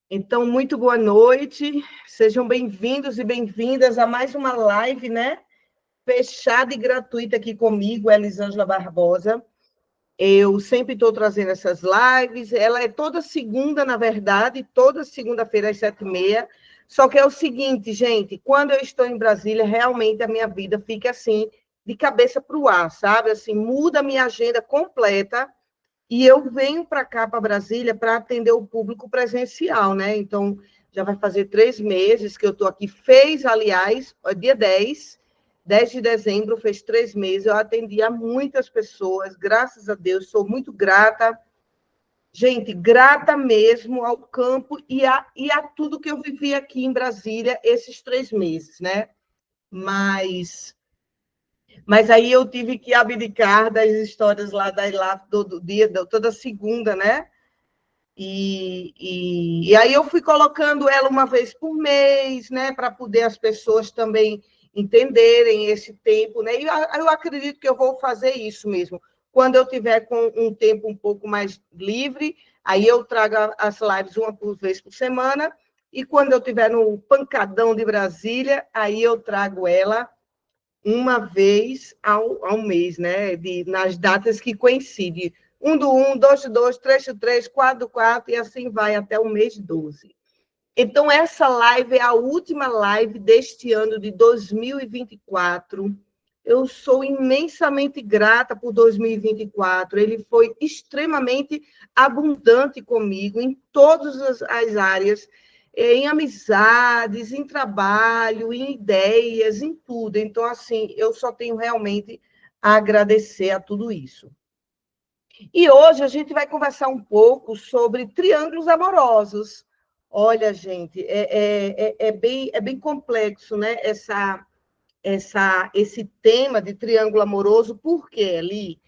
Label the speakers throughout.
Speaker 1: Então, muito boa noite, sejam bem-vindos e bem-vindas a mais uma live, né? Fechada e gratuita aqui comigo, Elisângela Barbosa. Eu sempre estou trazendo essas lives, ela é toda segunda, na verdade, toda segunda-feira às 7h30. Só que é o seguinte, gente, quando eu estou em Brasília, realmente a minha vida fica assim, de cabeça para o ar, sabe? Assim, muda a minha agenda completa. E eu venho para cá, para Brasília, para atender o público presencial, né? Então, já vai fazer 3 meses que eu estou aqui. Aliás, dia 10 de dezembro, fez 3 meses. Eu atendi a muitas pessoas, graças a Deus, sou muito grata. Gente, grata mesmo ao campo e a tudo que eu vivi aqui em Brasília esses 3 meses, né? Mas aí eu tive que abdicar das histórias lá todo dia, toda segunda, né? E aí eu fui colocando ela uma vez por mês, né, para poder as pessoas também entenderem esse tempo, né? E eu acredito que eu vou fazer isso mesmo. Quando eu tiver com um tempo um pouco mais livre, aí eu trago as lives uma vez por semana, e quando eu tiver no pancadão de Brasília, aí eu trago ela uma vez ao mês, né? Nas datas que coincidem. 1/1, 2/2, 3/3, 4/4, e assim vai até o mês 12. Então, essa live é a última live deste ano de 2024. Eu sou imensamente grata por 2024. Ele foi extremamente abundante comigo em todas as áreas, em amizades, em trabalho, em ideias, em tudo. Então, assim, eu só tenho realmente a agradecer a tudo isso. E hoje a gente vai conversar um pouco sobre triângulos amorosos. Olha, gente, é bem complexo, né? Esse tema de triângulo amoroso. Por quê, Eli?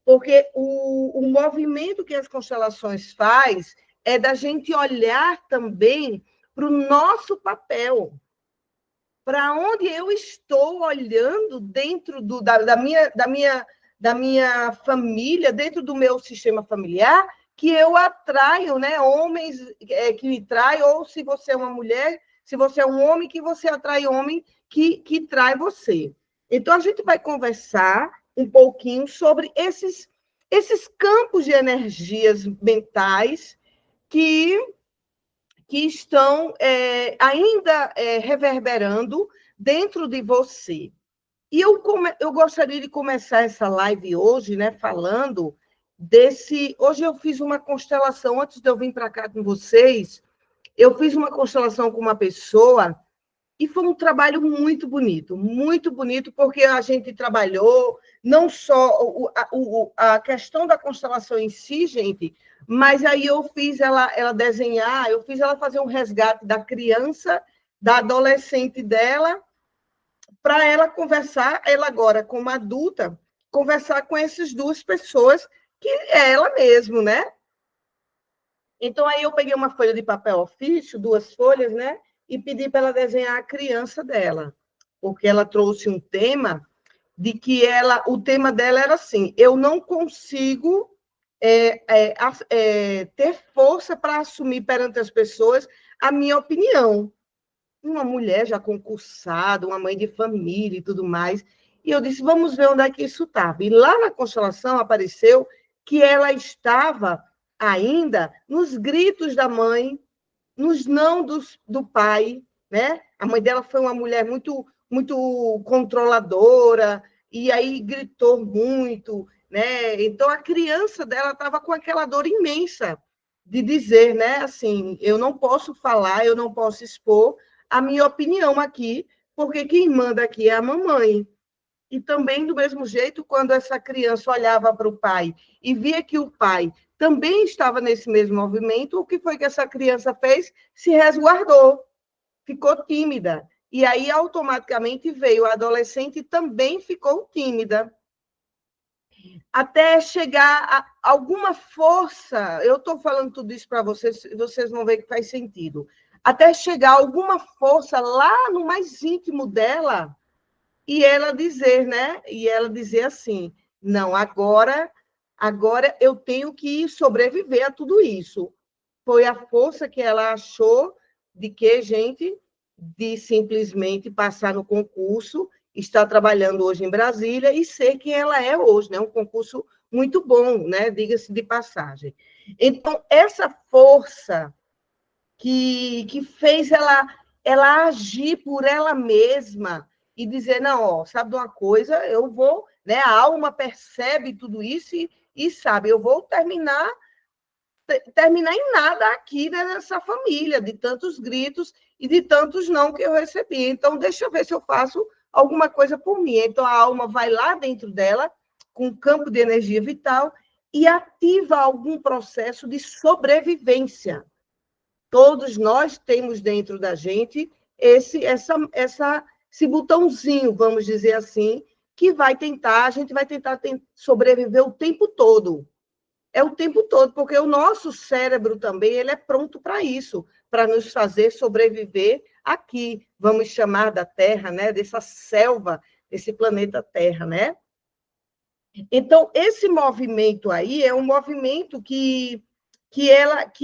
Speaker 1: Porque o movimento que as constelações faz é da gente olhar também para o nosso papel, para onde eu estou olhando dentro da minha família, dentro do meu sistema familiar, que eu atraio, né, homens que me traem, ou se você é uma mulher, se você é um homem, que você atrai homem que trai você. Então, a gente vai conversar um pouquinho sobre esses campos de energias mentais que estão ainda reverberando dentro de você. E eu gostaria de começar essa live hoje, né, falando desse. Hoje eu fiz uma constelação, antes de eu vir para cá com vocês, eu fiz uma constelação com uma pessoa e foi um trabalho muito bonito, porque a gente trabalhou não só a questão da constelação em si, gente, mas aí eu fiz ela desenhar, eu fiz ela fazer um resgate da criança, da adolescente dela, para ela conversar, ela agora como adulta, conversar com essas duas pessoas, que é ela mesmo, né? Então, aí eu peguei uma folha de papel ofício, 2 folhas, né? E pedi para ela desenhar a criança dela, porque ela trouxe um tema de que o tema dela era assim: eu não consigo ter força para assumir perante as pessoas a minha opinião. Uma mulher já concursada, uma mãe de família e tudo mais. E eu disse, vamos ver onde é que isso estava. E lá na constelação apareceu que ela estava ainda nos gritos da mãe, nos não do pai, né? A mãe dela foi uma mulher muito controladora, e aí gritou muito, né? Então a criança dela estava com aquela dor imensa de dizer, né? Assim, eu não posso falar, eu não posso expor a minha opinião aqui, porque quem manda aqui é a mamãe. E também, do mesmo jeito, quando essa criança olhava para o pai e via que o pai também estava nesse mesmo movimento, o que foi que essa criança fez? Se resguardou, ficou tímida. E aí, automaticamente, veio a adolescente e também ficou tímida. Até chegar a alguma força, eu estou falando tudo isso para vocês, vocês vão ver que faz sentido. Até chegar alguma força lá no mais íntimo dela, e ela dizer, né? E ela dizer assim: não, agora eu tenho que sobreviver a tudo isso. foi a força que ela achou de que, gente, de simplesmente passar no concurso, estar trabalhando hoje em Brasília e ser quem ela é hoje, né? Um concurso muito bom, né? Diga-se de passagem. Então, essa força que fez ela agir por ela mesma e dizer, não, ó, sabe de uma coisa, eu vou, né? A alma percebe tudo isso e sabe, eu vou terminar em nada aqui, né, nessa família, de tantos gritos e de tantos não que eu recebi. Então, deixa eu ver se eu faço alguma coisa por mim. Então, a alma vai lá dentro dela, com um campo de energia vital, e ativa algum processo de sobrevivência. Todos nós temos dentro da gente esse botãozinho, vamos dizer assim, que a gente vai tentar sobreviver o tempo todo. É o tempo todo, porque o nosso cérebro também ele é pronto para isso, para nos fazer sobreviver aqui, vamos chamar da Terra, né? Dessa selva, desse planeta Terra, né? Então, esse movimento aí é um movimento que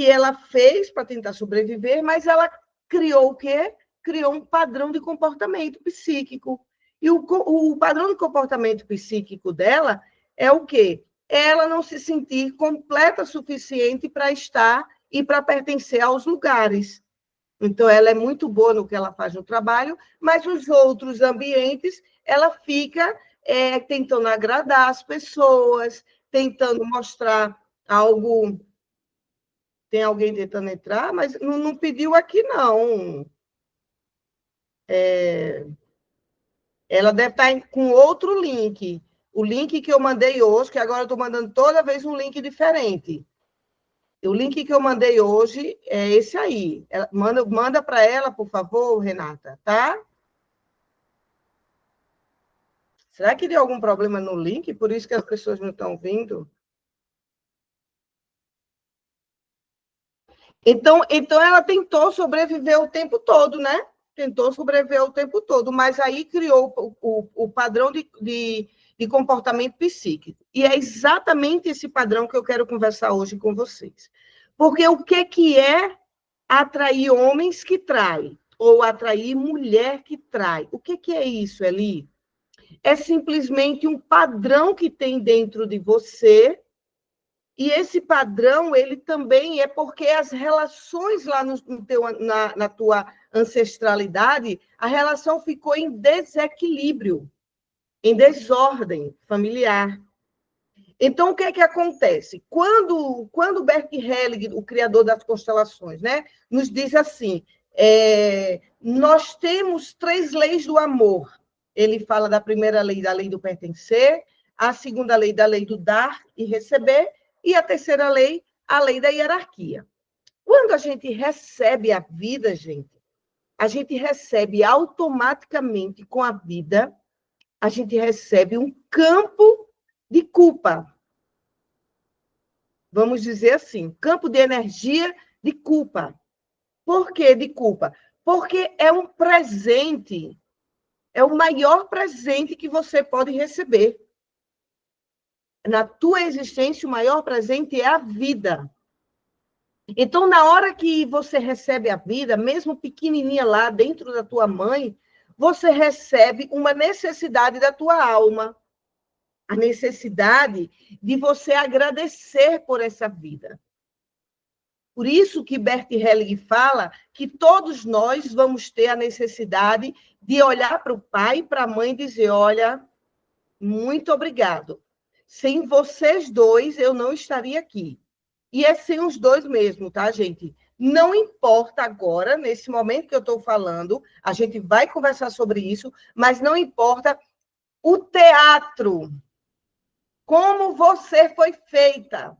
Speaker 1: ela fez para tentar sobreviver, mas ela criou o quê? Criou um padrão de comportamento psíquico. E o padrão de comportamento psíquico dela é o quê? Ela não se sentir completa o suficiente para estar e para pertencer aos lugares. Então, ela é muito boa no que ela faz no trabalho, mas os outros ambientes, ela fica tentando agradar as pessoas, tentando mostrar algo. Tem alguém tentando entrar, mas não pediu aqui, não. Ela deve estar com outro link. O link que eu mandei hoje, que agora eu estou mandando toda vez um link diferente. O link que eu mandei hoje é esse aí. Manda para ela, por favor, Renata, tá? Será que deu algum problema no link? Por isso que as pessoas não estão vindo? Então ela tentou sobreviver o tempo todo, né? Tentou sobreviver o tempo todo, mas aí criou o padrão de comportamento psíquico. E é exatamente esse padrão que eu quero conversar hoje com vocês. Porque o que é atrair homens que traem? Ou atrair mulher que trai? O que é isso, Eli? É simplesmente um padrão que tem dentro de você. E esse padrão, ele também é porque as relações lá na tua ancestralidade, a relação ficou em desequilíbrio, em desordem familiar. Então, o que é que acontece? Quando Bert Hellinger, o criador das constelações, né, nos diz assim, nós temos 3 leis do amor. Ele fala da primeira lei, da lei do pertencer, a segunda lei, da lei do dar e receber, e a terceira lei, a lei da hierarquia. Quando a gente recebe a vida, gente, a gente recebe automaticamente com a vida, a gente recebe um campo de culpa. Vamos dizer assim, campo de energia de culpa. Por que de culpa? Porque é um presente, é o maior presente que você pode receber. Na tua existência, o maior presente é a vida. Então, na hora que você recebe a vida, mesmo pequenininha lá dentro da tua mãe, você recebe uma necessidade da tua alma, a necessidade de você agradecer por essa vida. Por isso que Bert Hellinger fala que todos nós vamos ter a necessidade de olhar para o pai e para a mãe e dizer, olha, muito obrigado. Sem vocês dois, eu não estaria aqui. E é sem os dois mesmo, tá, gente? Não importa agora, nesse momento que eu estou falando, a gente vai conversar sobre isso, mas não importa o teatro, como você foi feita,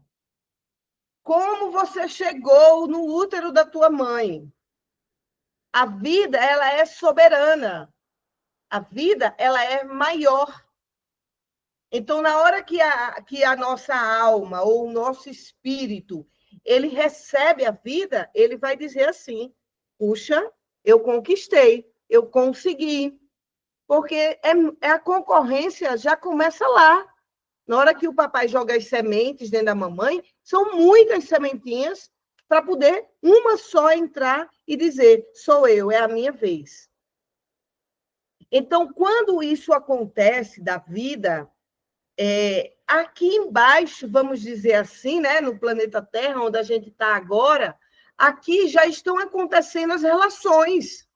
Speaker 1: como você chegou no útero da tua mãe. A vida, ela é soberana. A vida, ela é maior. Então, na hora que a nossa alma ou o nosso espírito, ele recebe a vida, ele vai dizer assim, puxa, eu conquistei, eu consegui. Porque a concorrência já começa lá. Na hora que o papai joga as sementes dentro da mamãe, são muitas sementinhas para poder uma só entrar e dizer, sou eu, é a minha vez. Então, quando isso acontece da vida, aqui embaixo, vamos dizer assim, né, no planeta Terra, onde a gente está agora, aqui já estão acontecendo as relações.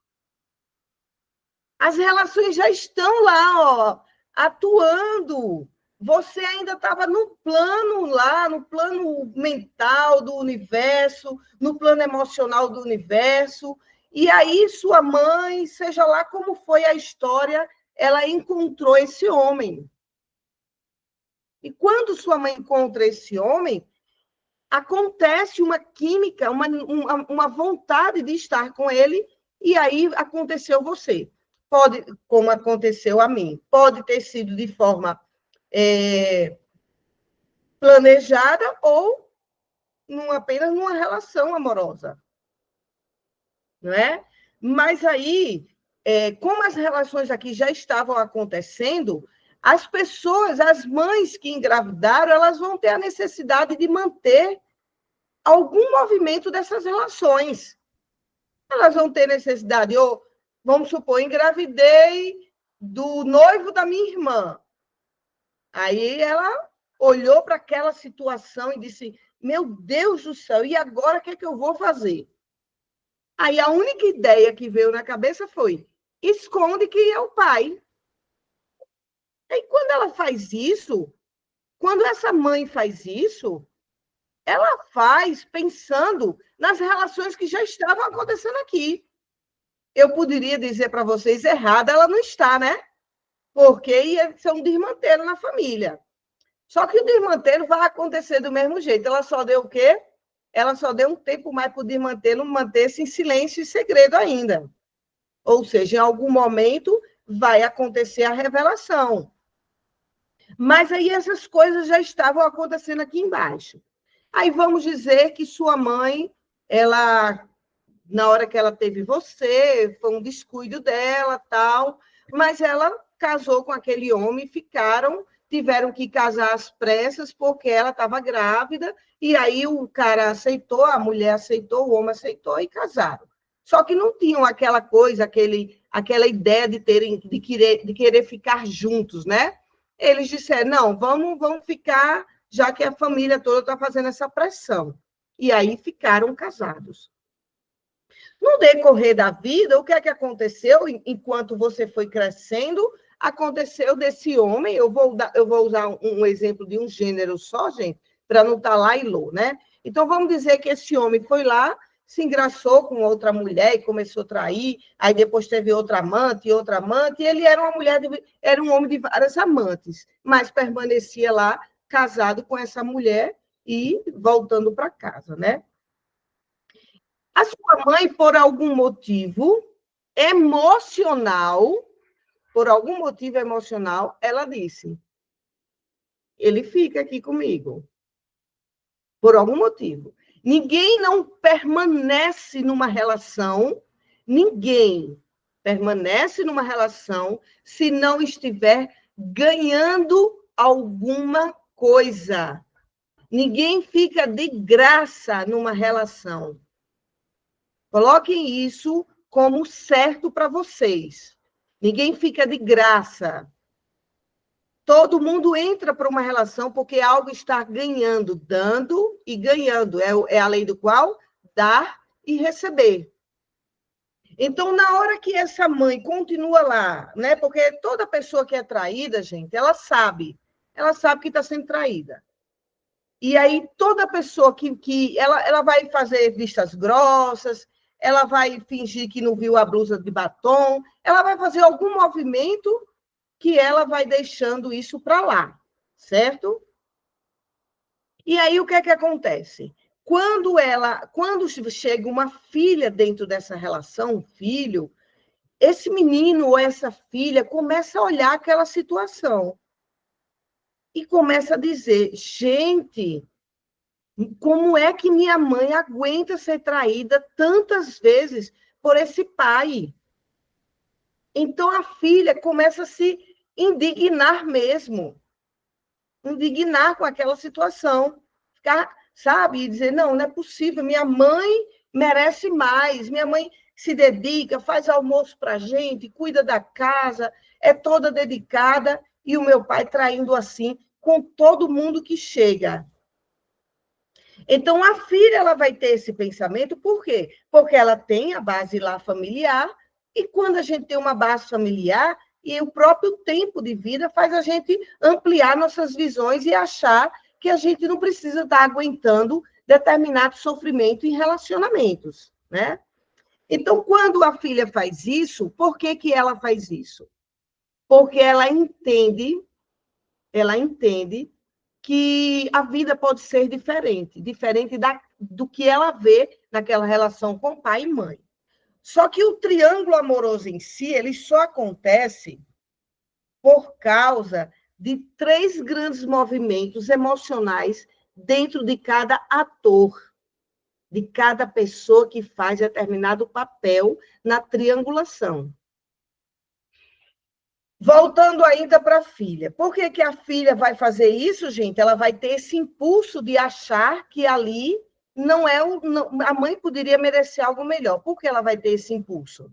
Speaker 1: As relações já estão lá, ó, atuando. Você ainda estava no plano lá, no plano mental do universo, no plano emocional do universo, e aí sua mãe, seja lá como foi a história, ela encontrou esse homem. E quando sua mãe encontra esse homem, acontece uma química, uma vontade de estar com ele, e aí aconteceu você. Pode, como aconteceu a mim, pode ter sido de forma planejada ou apenas numa relação amorosa, não é? Mas aí, como as relações aqui já estavam acontecendo, as pessoas, as mães que engravidaram, elas vão ter a necessidade de manter algum movimento dessas relações. Elas vão ter necessidade, ou, vamos supor, engravidei do noivo da minha irmã. Aí ela olhou para aquela situação e disse, meu Deus do céu, e agora o que é que eu vou fazer? Aí a única ideia que veio na cabeça foi, esconde que é o pai. E quando ela faz isso, quando essa mãe faz isso, ela faz pensando nas relações que já estavam acontecendo aqui. Eu poderia dizer para vocês, errada ela não está, né? Porque ia ser um desmanteiro na família. Só que o desmanteiro vai acontecer do mesmo jeito. Ela só deu o quê? Ela só deu um tempo mais para o desmanteiro manter-se em silêncio e segredo ainda. Ou seja, em algum momento vai acontecer a revelação. Mas aí essas coisas já estavam acontecendo aqui embaixo. Aí vamos dizer que sua mãe, ela, na hora que ela teve você, foi um descuido dela, tal, mas ela casou com aquele homem, tiveram que casar às pressas porque ela estava grávida, e aí o cara aceitou, a mulher aceitou, o homem aceitou e casaram. Só que não tinham aquela coisa, aquela ideia de querer ficar juntos, né? Eles disseram, não, vamos ficar, já que a família toda está fazendo essa pressão. E aí ficaram casados. No decorrer da vida, o que é que aconteceu enquanto você foi crescendo? Aconteceu desse homem, eu vou usar um exemplo de um gênero só, gente, para não estar lá e lô, né? Então, vamos dizer que esse homem foi lá, se engraçou com outra mulher e começou a trair, aí depois teve outra amante, e ele era era um homem de várias amantes, mas permanecia lá, casado com essa mulher e voltando para casa, né? A sua mãe, emocional, por algum motivo emocional, ela disse: ele fica aqui comigo. Por algum motivo. Ninguém não permanece numa relação, ninguém permanece numa relação se não estiver ganhando alguma coisa. Ninguém fica de graça numa relação. Coloquem isso como certo para vocês. Ninguém fica de graça. Todo mundo entra para uma relação porque algo está ganhando, dando e ganhando. É a lei do qual? Dar e receber. Então, na hora que essa mãe continua lá, né? Porque toda pessoa que é traída, gente, ela sabe que está sendo traída. E aí, toda pessoa que ela vai fazer vistas grossas, ela vai fingir que não viu a blusa de batom, ela vai fazer algum movimento que ela vai deixando isso para lá, certo? E aí, o que é que acontece? Quando chega uma filha dentro dessa relação, um filho, esse menino ou essa filha começa a olhar aquela situação e começa a dizer, gente, como é que minha mãe aguenta ser traída tantas vezes por esse pai? Então a filha começa a se indignar mesmo, indignar com aquela situação, ficar sabe? E dizer, não, não é possível, minha mãe merece mais, minha mãe se dedica, faz almoço para a gente, cuida da casa, é toda dedicada, e o meu pai traindo assim com todo mundo que chega. Então, a filha ela vai ter esse pensamento, por quê? Porque ela tem a base lá familiar, e quando a gente tem uma base familiar, e o próprio tempo de vida faz a gente ampliar nossas visões e achar que a gente não precisa estar aguentando determinado sofrimento em relacionamentos, né? Então, quando a filha faz isso, por que que ela faz isso? Porque ela entende que a vida pode ser diferente, do que ela vê naquela relação com pai e mãe. Só que o triângulo amoroso em si, ele só acontece por causa de 3 grandes movimentos emocionais dentro de cada ator, de cada pessoa que faz determinado papel na triangulação. Voltando ainda para a filha. Por que, que a filha vai fazer isso, gente? Ela vai ter esse impulso de achar que ali não é a mãe poderia merecer algo melhor. Por que ela vai ter esse impulso?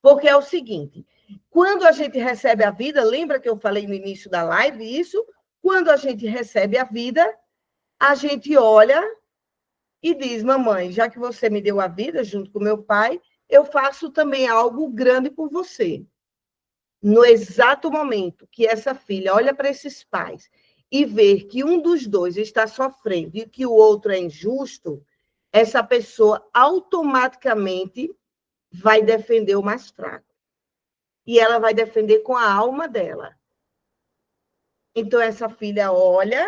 Speaker 1: Porque é o seguinte, quando a gente recebe a vida, lembra que eu falei no início da live isso? Quando a gente recebe a vida, a gente olha e diz, mamãe, já que você me deu a vida junto com meu pai, eu faço também algo grande por você. No exato momento que essa filha olha para esses pais e vê que um dos dois está sofrendo e que o outro é injusto, essa pessoa automaticamente vai defender o mais fraco. E ela vai defender com a alma dela. Então, essa filha olha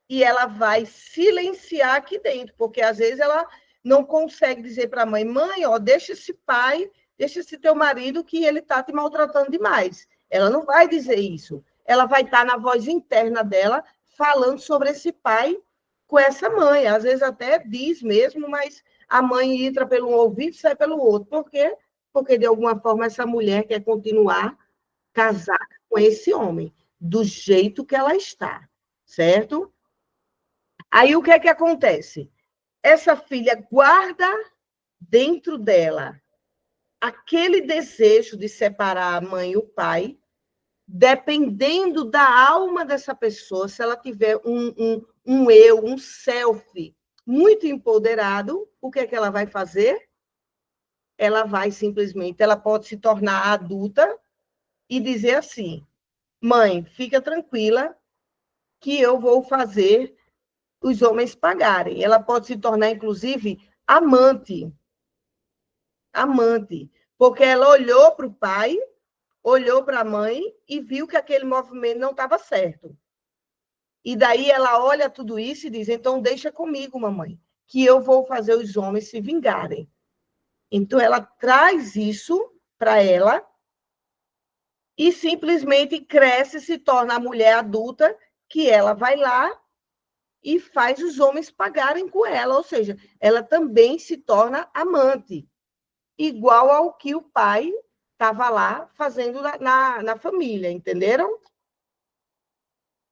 Speaker 1: e ela vai silenciar aqui dentro, porque às vezes ela não consegue dizer para a mãe, mãe, ó, deixa esse pai, deixa esse teu marido que ele está te maltratando demais. Ela não vai dizer isso. Ela vai estar na voz interna dela falando sobre esse pai com essa mãe. Às vezes até diz mesmo, mas a mãe entra pelo um ouvido e sai pelo outro. Por quê? Porque, de alguma forma, essa mulher quer continuar casada com esse homem, do jeito que ela está, certo? Aí o que é que acontece? Essa filha guarda dentro dela aquele desejo de separar a mãe e o pai, dependendo da alma dessa pessoa, se ela tiver um eu, um self muito empoderado, o que é que ela vai fazer? Ela vai simplesmente, ela pode se tornar adulta e dizer assim, mãe, fica tranquila que eu vou fazer os homens pagarem. Ela pode se tornar, inclusive, amante, porque ela olhou para o pai, olhou para a mãe e viu que aquele movimento não estava certo. E daí ela olha tudo isso e diz, então deixa comigo, mamãe, que eu vou fazer os homens se vingarem. Então ela traz isso para ela e simplesmente cresce, se torna a mulher adulta, que ela vai lá e faz os homens pagarem com ela, ou seja, ela também se torna amante, igual ao que o pai estava lá fazendo na família, entenderam?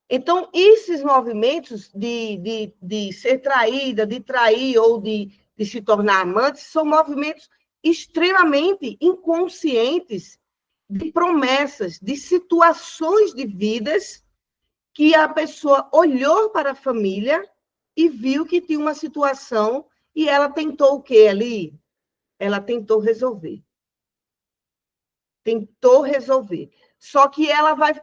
Speaker 1: Então, esses movimentos de ser traída, de trair ou de se tornar amante, são movimentos extremamente inconscientes de promessas, de situações de vidas que a pessoa olhou para a família e viu que tinha uma situação e ela tentou o quê ali? Ela tentou resolver. Tentou resolver. Só que ela vai,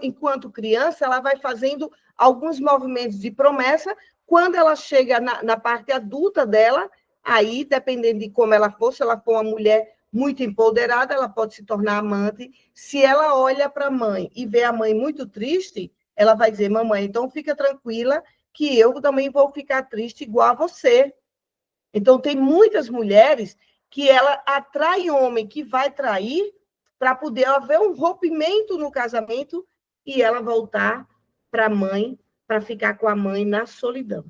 Speaker 1: enquanto criança, ela vai fazendo alguns movimentos de promessa. Quando ela chega na parte adulta dela, aí, dependendo de como ela for, se ela for uma mulher muito empoderada, ela pode se tornar amante. Se ela olha para a mãe e vê a mãe muito triste, ela vai dizer, mamãe, então fica tranquila que eu também vou ficar triste igual a você. Então, tem muitas mulheres que ela atrai homem que vai trair para poder haver um rompimento no casamento e ela voltar para a mãe, para ficar com a mãe na solidão.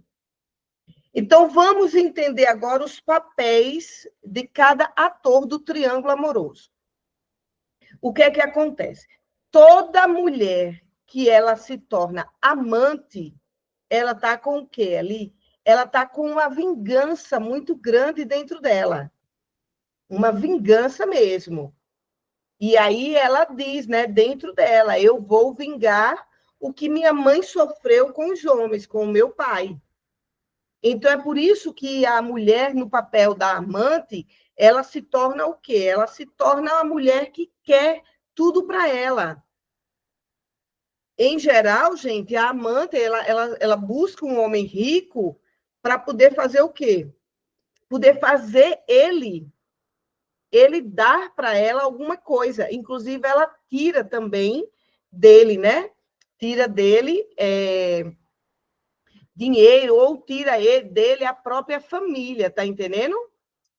Speaker 1: Então, vamos entender agora os papéis de cada ator do triângulo amoroso. O que é que acontece? Toda mulher que ela se torna amante, ela está com o quê ali? ela está com uma vingança muito grande dentro dela. Uma vingança mesmo. E aí ela diz, né, dentro dela, eu vou vingar o que minha mãe sofreu com os homens, com o meu pai. Então é por isso que a mulher, no papel da amante, ela se torna o quê? Ela se torna uma mulher que quer tudo para ela. Em geral, gente, a amante, ela busca um homem rico para poder fazer o quê? Poder fazer ele dar para ela alguma coisa. Inclusive, ela tira também dele, né? Tira dele dinheiro ou tira dele a própria família, tá entendendo?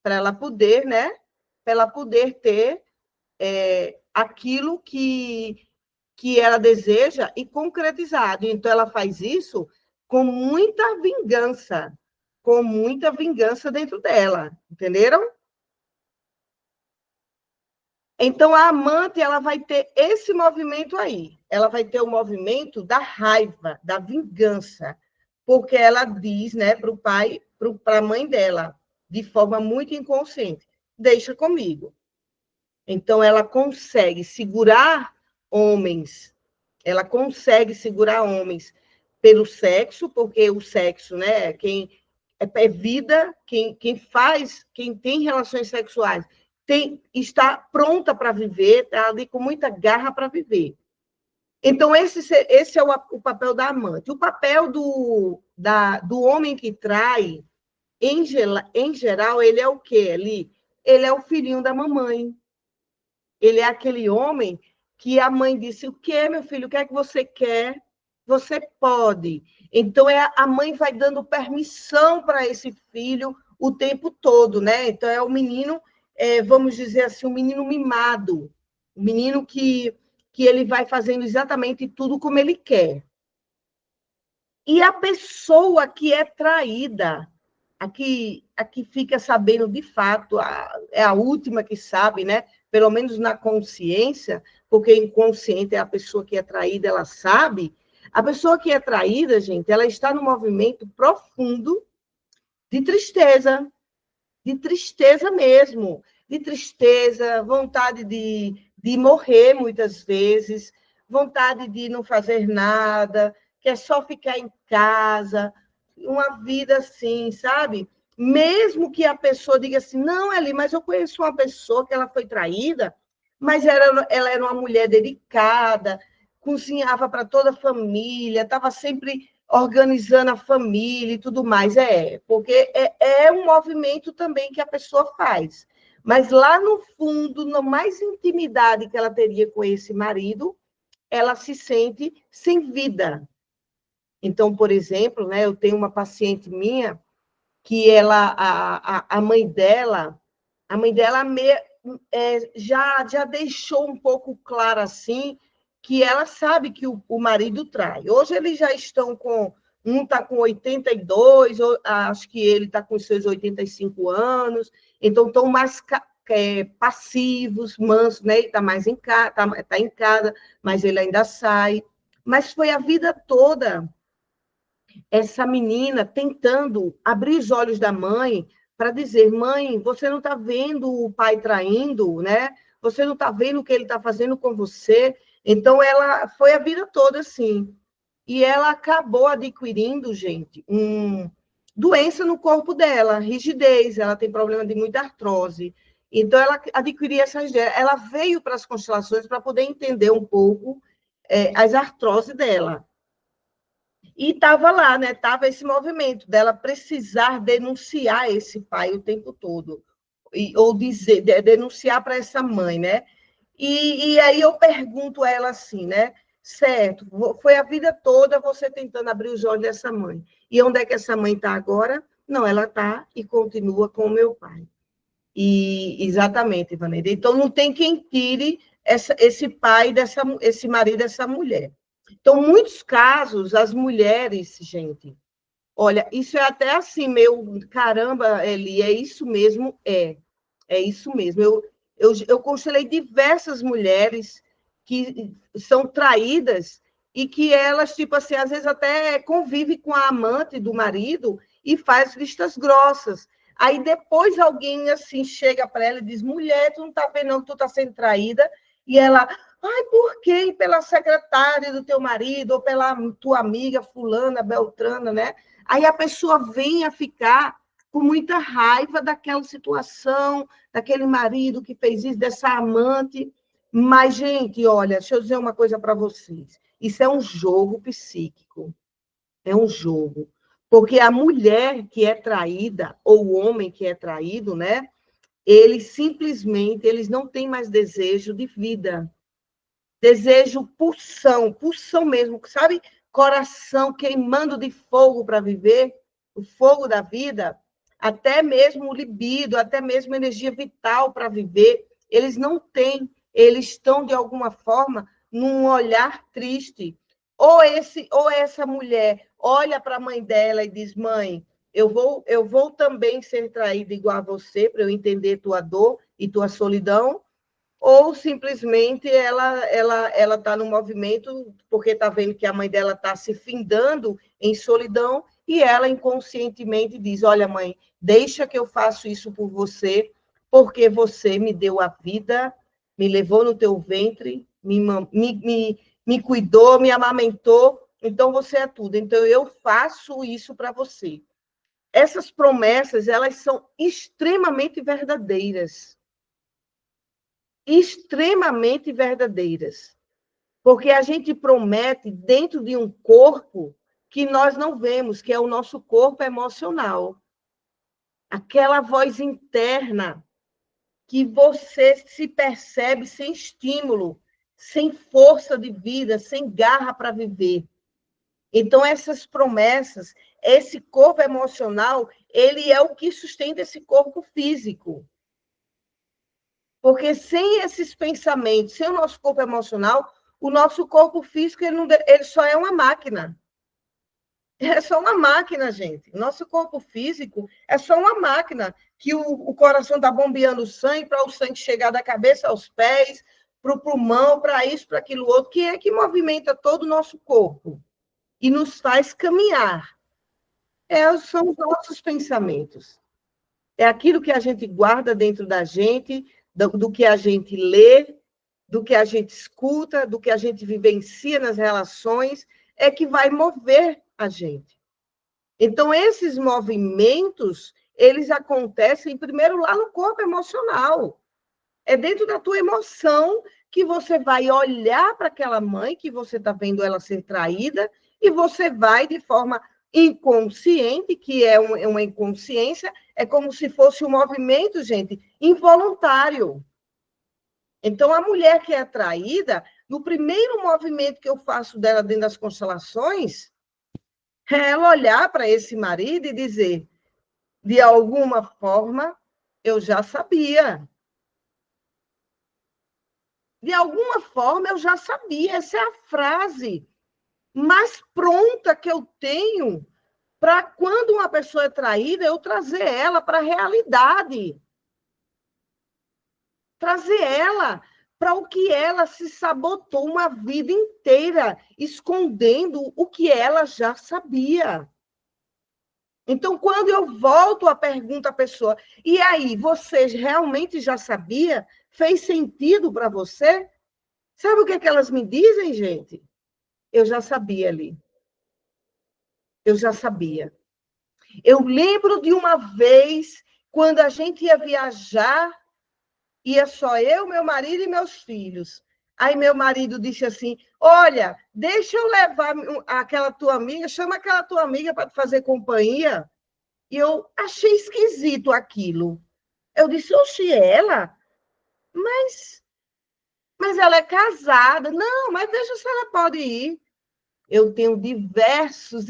Speaker 1: Para ela poder, né? Para ela poder ter aquilo que ela deseja e concretizado. Então, ela faz isso com muita vingança dentro dela, entenderam? Então, a amante ela vai ter esse movimento aí. Ela vai ter o movimento da raiva, da vingança, porque ela diz, né, para o pai, para a mãe dela, de forma muito inconsciente: deixa comigo. Então, ela consegue segurar homens, pelo sexo, porque o sexo, né, quem é vida, quem tem relações sexuais está pronta para viver, está ali com muita garra para viver. Então, esse é o papel da amante. O papel do homem que trai, em geral, ele é o quê ali? Ele é o filhinho da mamãe. Ele é aquele homem que a mãe disse: o que, meu filho? O que é que você quer? Você pode. Então, a mãe vai dando permissão para esse filho o tempo todo, né? Então, é o menino, vamos dizer assim, um menino mimado, um menino que ele vai fazendo exatamente tudo como ele quer. E a pessoa que é traída, a que fica sabendo de fato, é a última que sabe, né? Pelo menos na consciência, porque inconsciente é a pessoa que é traída, ela sabe. A pessoa que é traída, gente, ela está num movimento profundo de tristeza mesmo, de tristeza, vontade de morrer muitas vezes, vontade de não fazer nada, quer só ficar em casa, uma vida assim, sabe? Mesmo que a pessoa diga assim, não, Eli, mas eu conheço uma pessoa que ela foi traída, mas ela era uma mulher dedicada, cozinhava para toda a família, estava sempre organizando a família e tudo mais. Porque é um movimento também que a pessoa faz. Mas lá no fundo, na mais intimidade que ela teria com esse marido, ela se sente sem vida. Então, por exemplo, né, eu tenho uma paciente minha que a mãe dela já deixou um pouco claro assim que ela sabe que o marido trai. Hoje eles já estão com um está com 82, acho que ele está com os seus 85 anos, então estão mais passivos, mansos, né? Ele está mais tá em casa, mas ele ainda sai. Mas foi a vida toda essa menina tentando abrir os olhos da mãe para dizer: mãe, você não está vendo o pai traindo, né? Você não está vendo o que ele está fazendo com você. Então, ela foi a vida toda assim. E ela acabou adquirindo, gente, doença no corpo dela, rigidez, ela tem problema de muita artrose. Então, ela adquiriu essas. Ela veio para as constelações para poder entender um pouco as artroses dela. E estava lá, né? Estava esse movimento dela precisar denunciar esse pai o tempo todo, ou dizer, denunciar para essa mãe, né? E aí eu pergunto a ela assim, né? Certo, foi a vida toda você tentando abrir os olhos dessa mãe. E onde é que essa mãe está agora? Não, ela está e continua com o meu pai. E exatamente, Vaneida. Então não tem quem tire esse pai esse marido dessa mulher. Então, muitos casos, as mulheres, gente, olha, isso é até assim, meu, caramba, Eli, é isso mesmo? É isso mesmo. Eu conselhei diversas mulheres que são traídas e que elas, tipo assim, às vezes até convivem com a amante do marido e faz vistas grossas. Aí depois alguém assim chega para ela e diz: mulher, tu não está vendo não que tu está sendo traída? E ela: ai, por quê? Pela secretária do teu marido, ou pela tua amiga fulana, beltrana, né? Aí a pessoa vem a ficar com muita raiva daquela situação, daquele marido que fez isso, dessa amante. Mas, gente, olha, deixa eu dizer uma coisa para vocês. Isso é um jogo psíquico. É um jogo. Porque a mulher que é traída, ou o homem que é traído, né? Eles não têm mais desejo de vida. Desejo, pulsão mesmo, sabe? Coração queimando de fogo para viver, o fogo da vida, até mesmo o libido, até mesmo energia vital para viver, eles não têm, eles estão, de alguma forma, num olhar triste. Ou essa mulher olha para a mãe dela e diz: mãe, eu vou também ser traída igual a você, para eu entender tua dor e tua solidão, ou simplesmente ela está no movimento porque está vendo que a mãe dela está se findando em solidão e ela inconscientemente diz: olha, mãe, deixa que eu faço isso por você, porque você me deu a vida, me levou no teu ventre, me cuidou, me amamentou, então você é tudo, então eu faço isso para você. Essas promessas, elas são extremamente verdadeiras. Extremamente verdadeiras, porque a gente promete dentro de um corpo que nós não vemos, que é o nosso corpo emocional. Aquela voz interna que você se percebe sem estímulo, sem força de vida, sem garra para viver. Então, essas promessas, esse corpo emocional, ele é o que sustenta esse corpo físico. Porque sem esses pensamentos, sem o nosso corpo emocional, o nosso corpo físico ele só é uma máquina. É só uma máquina, gente. Nosso corpo físico é só uma máquina que o coração está bombeando sangue para o sangue chegar da cabeça aos pés, para o pulmão, para isso, para aquilo outro, que é que movimenta todo o nosso corpo e nos faz caminhar. São os nossos pensamentos. É aquilo que a gente guarda dentro da gente, do que a gente lê, do que a gente escuta, do que a gente vivencia nas relações, é que vai mover a gente. Então, esses movimentos, eles acontecem primeiro lá no corpo emocional. É dentro da tua emoção que você vai olhar para aquela mãe que você está vendo ela ser traída e você vai, de forma inconsciente, que é uma inconsciência, é como se fosse um movimento, gente, involuntário. Então, a mulher que é traída, no primeiro movimento que eu faço dela dentro das constelações, é ela olhar para esse marido e dizer: de alguma forma, eu já sabia. De alguma forma, eu já sabia. Essa é a frase mais pronta que eu tenho para, quando uma pessoa é traída, eu trazer ela para a realidade. Trazer ela para o que ela se sabotou uma vida inteira, escondendo o que ela já sabia. Então, quando eu volto a pergunta à pessoa: e aí, você realmente já sabia? Fez sentido para você? Sabe o que é que elas me dizem, gente? Eu já sabia ali. Eu já sabia. Eu lembro de uma vez, quando a gente ia viajar, ia só eu, meu marido e meus filhos. Aí meu marido disse assim: olha, deixa eu levar aquela tua amiga, chama aquela tua amiga para fazer companhia. E eu achei esquisito aquilo. Eu disse: oxe, ela? Mas, mas ela é casada. Não, mas veja se ela pode ir. Eu tenho diversos,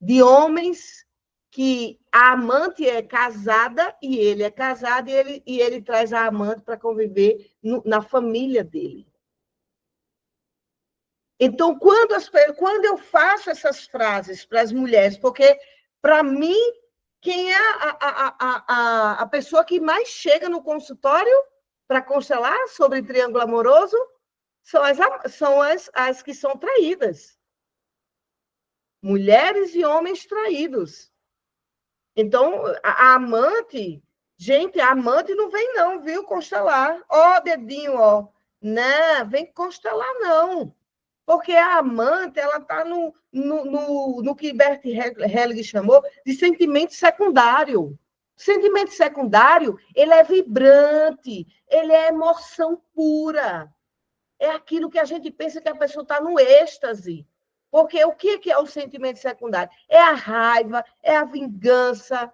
Speaker 1: de homens que a amante é casada e ele é casado e ele traz a amante para conviver na família dele. Então, quando eu faço essas frases para as mulheres, porque, para mim, quem é a pessoa que mais chega no consultório para constelar sobre triângulo amoroso são as que são traídas. mulheres e homens traídos. Então, a amante, gente, a amante não vem não, viu, constelar. Ó, dedinho, ó. Não, vem constelar não. Porque a amante, ela está no que Bert Hellinger chamou de sentimento secundário. Sentimento secundário, ele é vibrante, ele é emoção pura. É aquilo que a gente pensa que a pessoa está no êxtase. Porque o que é o sentimento secundário? É a raiva, é a vingança.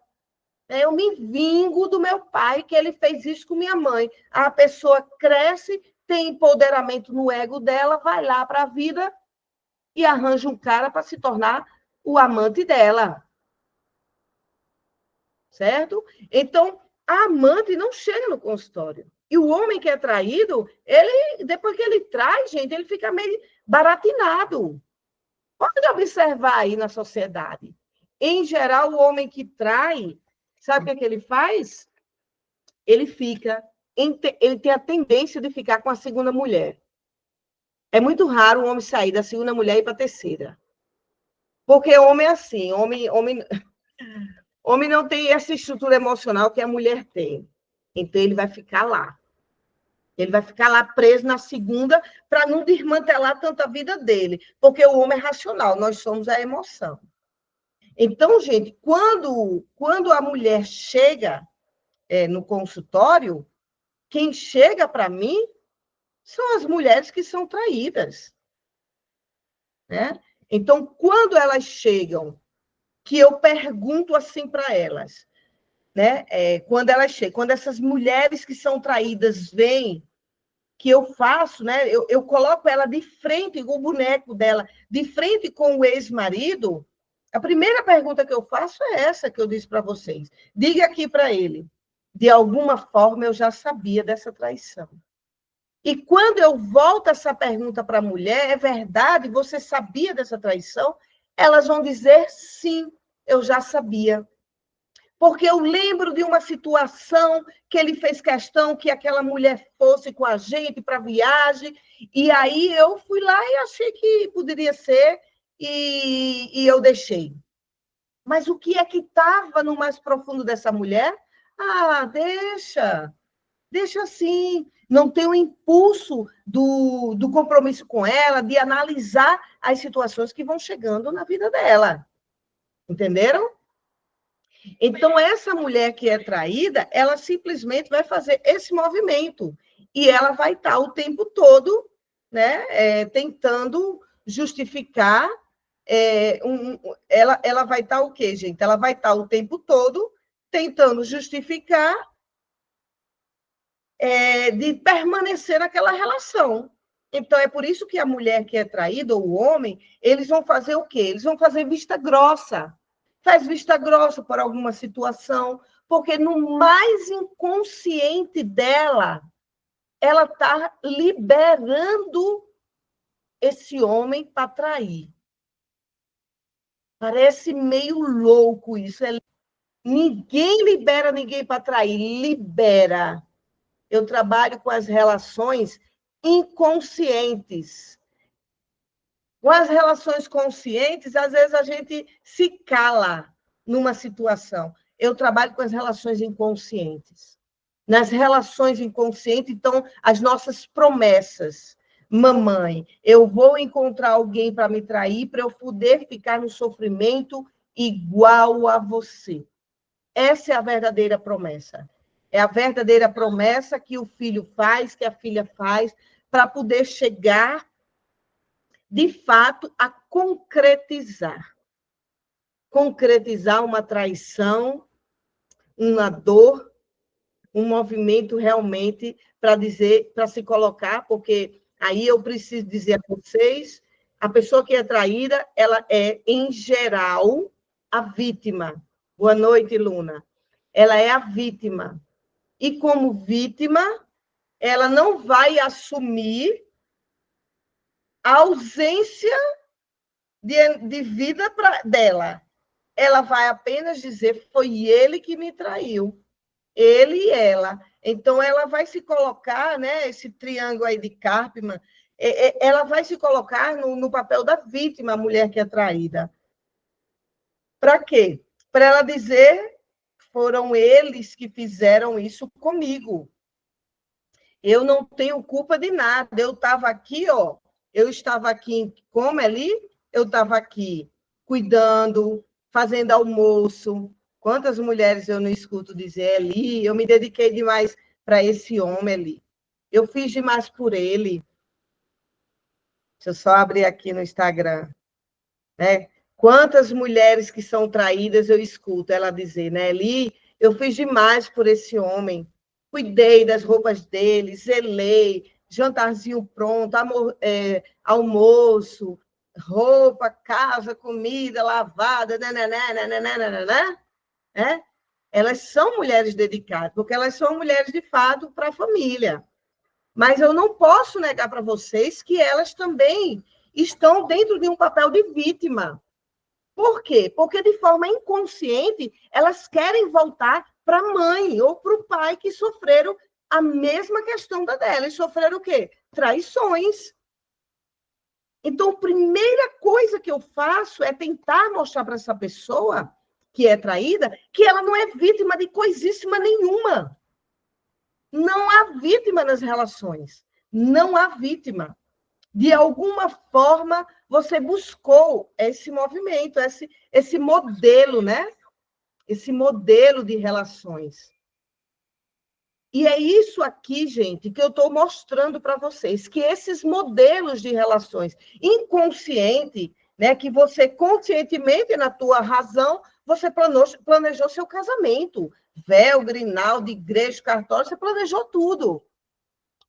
Speaker 1: Eu me vingo do meu pai, que ele fez isso com minha mãe. A pessoa cresce, tem empoderamento no ego dela, vai lá para a vida e arranja um cara para se tornar o amante dela. Certo? Então, a amante não chega no consultório. E o homem que é traído, ele, depois que ele traz, gente, ele fica meio baratinado. Pode observar aí na sociedade. Em geral, o homem que trai, sabe o que é que ele faz? Ele tem a tendência de ficar com a segunda mulher. É muito raro o homem sair da segunda mulher e ir para a terceira. Porque homem é assim, homem não tem essa estrutura emocional que a mulher tem. Então, ele vai ficar lá. Ele vai ficar lá preso na segunda para não desmantelar tanto a vida dele. Porque o homem é racional, nós somos a emoção. Então, gente, quando a mulher chega no consultório, quem chega para mim são as mulheres que são traídas. Né? Então, quando elas chegam, que eu pergunto assim para elas, né? Quando essas mulheres que são traídas vêm, que eu faço, né? Eu coloco ela de frente, o boneco dela, de frente com o ex-marido, a primeira pergunta que eu faço é essa que eu disse para vocês. Diga aqui para ele, de alguma forma eu já sabia dessa traição. E quando eu volto essa pergunta para a mulher, é verdade, você sabia dessa traição? Elas vão dizer, sim, eu já sabia. Porque eu lembro de uma situação que ele fez questão que aquela mulher fosse com a gente para a viagem, e aí eu fui lá e achei que poderia ser, e eu deixei. Mas o que é que estava no mais profundo dessa mulher? Ah, deixa assim. Não tem o impulso do compromisso com ela, de analisar as situações que vão chegando na vida dela. Entenderam? Então, essa mulher que é traída, ela simplesmente vai fazer esse movimento. E ela vai estar o tempo todo, né, tentando justificar. Ela vai estar o quê, gente? Ela vai estar o tempo todo tentando justificar de permanecer naquela relação. Então, é por isso que a mulher que é traída, ou o homem, eles vão fazer o quê? Eles vão fazer vista grossa. Faz vista grossa por alguma situação, porque no mais inconsciente dela, ela está liberando esse homem para trair. Parece meio louco isso. Ninguém libera ninguém para trair, libera. Eu trabalho com as relações inconscientes. Com as relações conscientes, às vezes a gente se cala numa situação. Eu trabalho com as relações inconscientes. Nas relações inconscientes, então, as nossas promessas. Mamãe, eu vou encontrar alguém para me trair, para eu poder ficar no sofrimento igual a você. Essa é a verdadeira promessa. É a verdadeira promessa que o filho faz, que a filha faz, para poder chegar, de fato, a concretizar. Concretizar uma traição, uma dor, um movimento realmente para dizer, para se colocar, porque aí eu preciso dizer a vocês, a pessoa que é traída, ela é, em geral, a vítima. Boa noite, Luna. Ela é a vítima. E como vítima, ela não vai assumir a ausência de vida dela. Ela vai apenas dizer, foi ele que me traiu. Ele e ela. Então, ela vai se colocar, né, esse triângulo aí de Karpman, ela vai se colocar no papel da vítima, a mulher que é traída. Para quê? Para ela dizer, foram eles que fizeram isso comigo. Eu não tenho culpa de nada. Eu estava aqui, ó. Eu estava aqui, como ali? Eu estava aqui cuidando, fazendo almoço. Quantas mulheres eu não escuto dizer ali? Eu me dediquei demais para esse homem ali. Eu fiz demais por ele. Deixa eu só abrir aqui no Instagram, né? Quantas mulheres que são traídas eu escuto ela dizer, né? Eli, eu fiz demais por esse homem. Cuidei das roupas dele, zelei, jantarzinho pronto, almoço, roupa, casa, comida, lavada, nananana, né? Elas são mulheres dedicadas, porque elas são mulheres de fato para a família. Mas eu não posso negar para vocês que elas também estão dentro de um papel de vítima. Por quê? Porque de forma inconsciente elas querem voltar para a mãe ou para o pai que sofreram a mesma questão da dela. E sofreram o quê? Traições. Então, a primeira coisa que eu faço é tentar mostrar para essa pessoa que é traída que ela não é vítima de coisíssima nenhuma. Não há vítima nas relações. Não há vítima. De alguma forma, você buscou esse movimento, esse modelo, né? Esse modelo de relações. E é isso aqui, gente, que eu estou mostrando para vocês, que esses modelos de relações inconsciente, né, que você conscientemente, na tua razão, você planejou seu casamento. Véu, grinalda, igreja, cartório, você planejou tudo.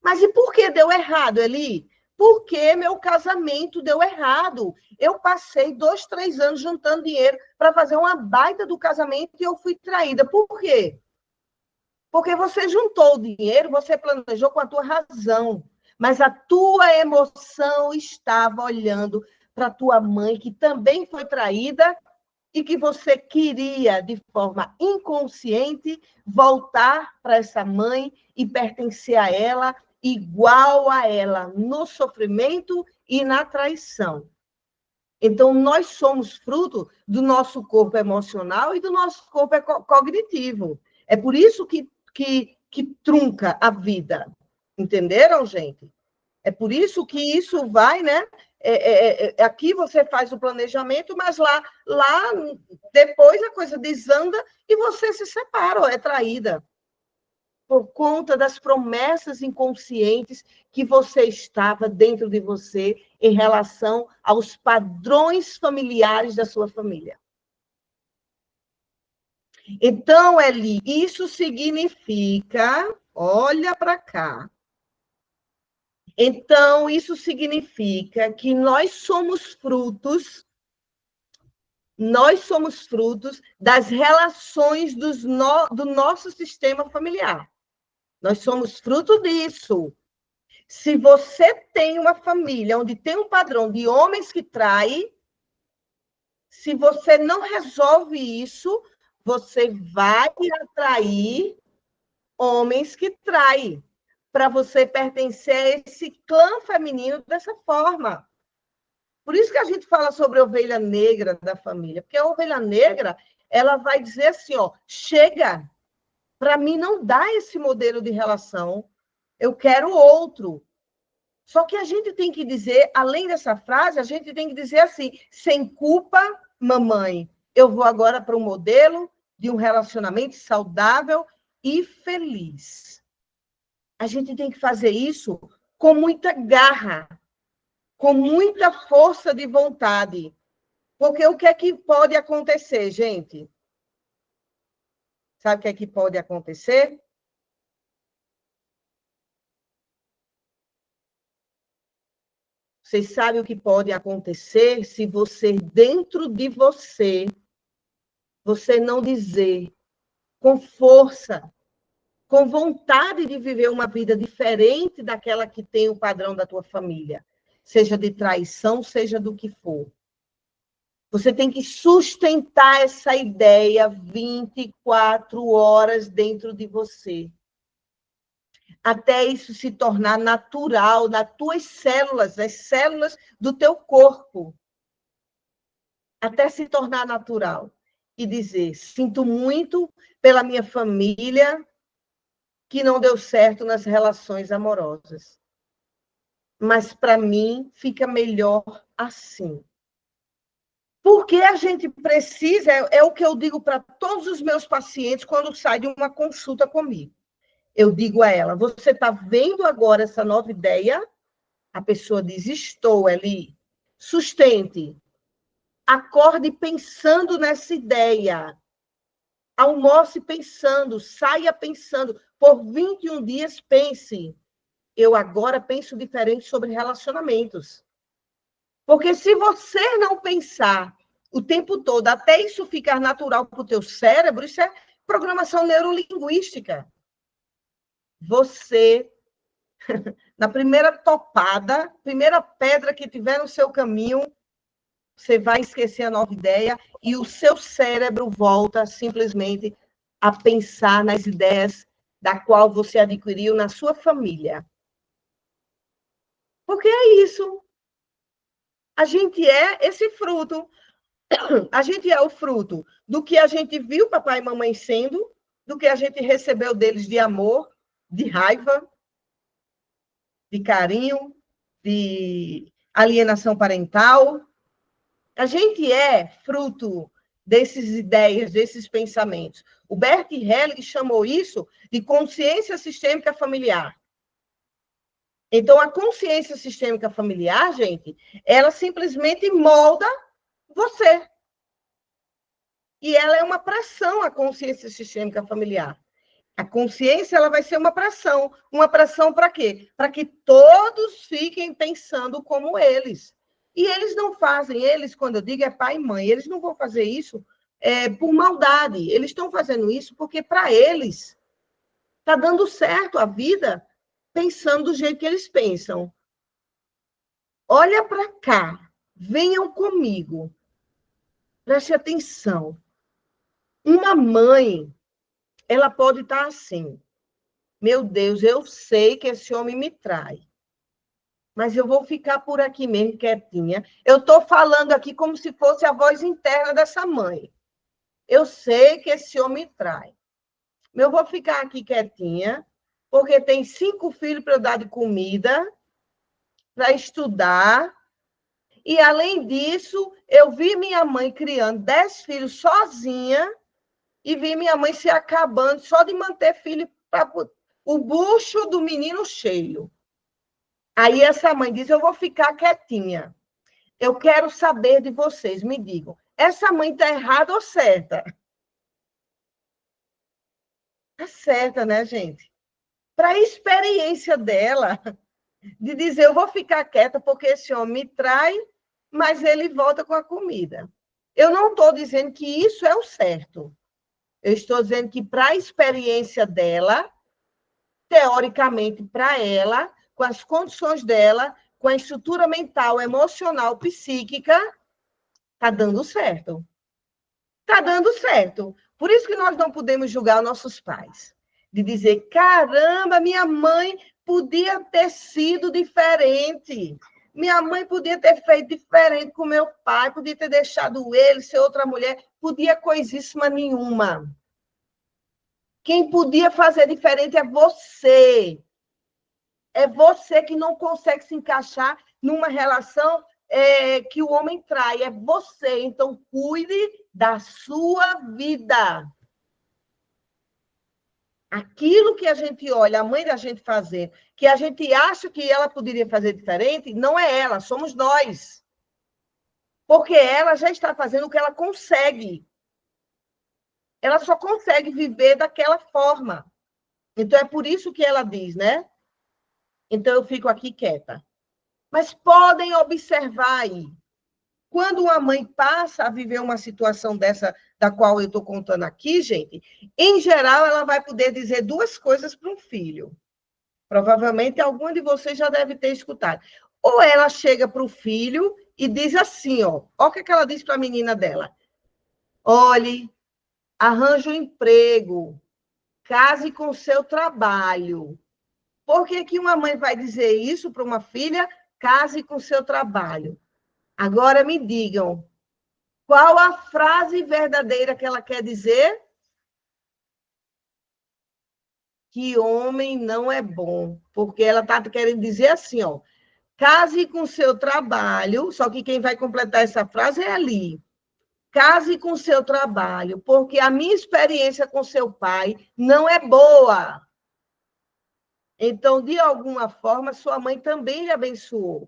Speaker 1: Mas e por que deu errado, Eli? Porque meu casamento deu errado. Eu passei 2, 3 anos juntando dinheiro para fazer uma baita do casamento e eu fui traída. Por quê? Porque você juntou o dinheiro, você planejou com a tua razão, mas a tua emoção estava olhando para a tua mãe, que também foi traída, e que você queria, de forma inconsciente, voltar para essa mãe e pertencer a ela, igual a ela, no sofrimento e na traição. Então, nós somos fruto do nosso corpo emocional e do nosso corpo cognitivo. É por isso que trunca a vida. Entenderam, gente? É por isso que isso vai, né? Aqui você faz o planejamento, mas lá depois a coisa desanda e você se separa, ou é traída. Por conta das promessas inconscientes que você estava dentro de você em relação aos padrões familiares da sua família. Então, Eli, isso significa, olha para cá. Então, isso significa que nós somos frutos das relações do nosso sistema familiar. Nós somos fruto disso. Se você tem uma família onde tem um padrão de homens que traem, se você não resolve isso, você vai atrair homens que traem, para você pertencer a esse clã feminino dessa forma. Por isso que a gente fala sobre a ovelha negra da família, porque a ovelha negra, ela vai dizer assim, ó, chega, para mim não dá esse modelo de relação, eu quero outro. Só que a gente tem que dizer, além dessa frase, a gente tem que dizer assim, sem culpa, mamãe, eu vou agora para um modelo de um relacionamento saudável e feliz. A gente tem que fazer isso com muita garra, com muita força de vontade. Porque o que é que pode acontecer, gente? Sabe o que é que pode acontecer? Vocês sabem o que pode acontecer se você, dentro de você, você não dizer com força, com vontade de viver uma vida diferente daquela que tem o padrão da tua família, seja de traição, seja do que for. Você tem que sustentar essa ideia 24 horas dentro de você. Até isso se tornar natural nas tuas células, nas células do teu corpo. Até se tornar natural. e dizer: sinto muito pela minha família que não deu certo nas relações amorosas. Mas, para mim, fica melhor assim. Porque a gente precisa, é o que eu digo para todos os meus pacientes quando saem de uma consulta comigo. Eu digo a ela: você está vendo agora essa nova ideia? A pessoa diz: estou, Eli. Sustente. Acorde pensando nessa ideia. Almoce pensando, saia pensando. Por 21 dias, pense. Eu agora penso diferente sobre relacionamentos. Porque se você não pensar o tempo todo, até isso ficar natural para o teu cérebro, isso é programação neurolinguística. Você, na primeira topada, primeira pedra que tiver no seu caminho, você vai esquecer a nova ideia e o seu cérebro volta simplesmente a pensar nas ideias da qual você adquiriu na sua família. Porque é isso. A gente é esse fruto. A gente é o fruto do que a gente viu papai e mamãe sendo, do que a gente recebeu deles de amor, de raiva, de carinho, de alienação parental. A gente é fruto dessas ideias, desses pensamentos. O Bert Helling chamou isso de consciência sistêmica familiar. Então, a consciência sistêmica familiar, gente, ela simplesmente molda você. E ela é uma pressão, a consciência sistêmica familiar. A consciência ela vai ser uma pressão. Uma pressão para quê? Para que todos fiquem pensando como eles. E eles não fazem, eles, quando eu digo é pai e mãe, eles não vão fazer isso por maldade. Eles estão fazendo isso porque, para eles, está dando certo a vida pensando do jeito que eles pensam. Olha para cá, venham comigo. Preste atenção. Uma mãe, ela pode estar assim: meu Deus, eu sei que esse homem me trai, mas eu vou ficar por aqui mesmo, quietinha. Eu estou falando aqui como se fosse a voz interna dessa mãe. Eu sei que esse homem me trai, mas eu vou ficar aqui quietinha, porque tem 5 filhos para eu dar de comida, para estudar, e, além disso, eu vi minha mãe criando 10 filhos sozinha, e vi minha mãe se acabando só de manter filho para o bucho do menino cheio. Aí essa mãe diz: eu vou ficar quietinha. Eu quero saber de vocês, me digam. Essa mãe está errada ou certa? Está certa, né, gente? Para a experiência dela, de dizer: eu vou ficar quieta porque esse homem me trai, mas ele volta com a comida. Eu não estou dizendo que isso é o certo. Eu estou dizendo que, para a experiência dela, teoricamente, para ela, com as condições dela, com a estrutura mental, emocional, psíquica, está dando certo. Está dando certo. Por isso que nós não podemos julgar nossos pais. De dizer: caramba, minha mãe podia ter sido diferente. Minha mãe podia ter feito diferente com meu pai, podia ter deixado ele ser outra mulher, podia coisíssima nenhuma. Quem podia fazer diferente é você. É você que não consegue se encaixar numa relação que o homem trai. É você. Então, cuide da sua vida. Aquilo que a gente olha, a mãe da gente fazer, que a gente acha que ela poderia fazer diferente, não é ela, somos nós. Porque ela já está fazendo o que ela consegue. Ela só consegue viver daquela forma. Então, é por isso que ela diz, né? Então, eu fico aqui quieta. Mas podem observar aí. Quando uma mãe passa a viver uma situação dessa, da qual eu estou contando aqui, gente, em geral, ela vai poder dizer 2 coisas para um filho. Provavelmente, alguma de vocês já deve ter escutado. Ou ela chega para o filho e diz assim, ó, o que ela diz para a menina dela: olhe, arranje um emprego, case com o seu trabalho. Por que uma mãe vai dizer isso para uma filha? Case com o seu trabalho. Agora me digam, Qual a frase verdadeira que ela quer dizer? Que homem não é bom. Porque ela está querendo dizer assim, ó, case com seu trabalho, só que quem vai completar essa frase é ali. Case com seu trabalho, porque a minha experiência com seu pai não é boa. Então, de alguma forma, sua mãe também lhe abençoou.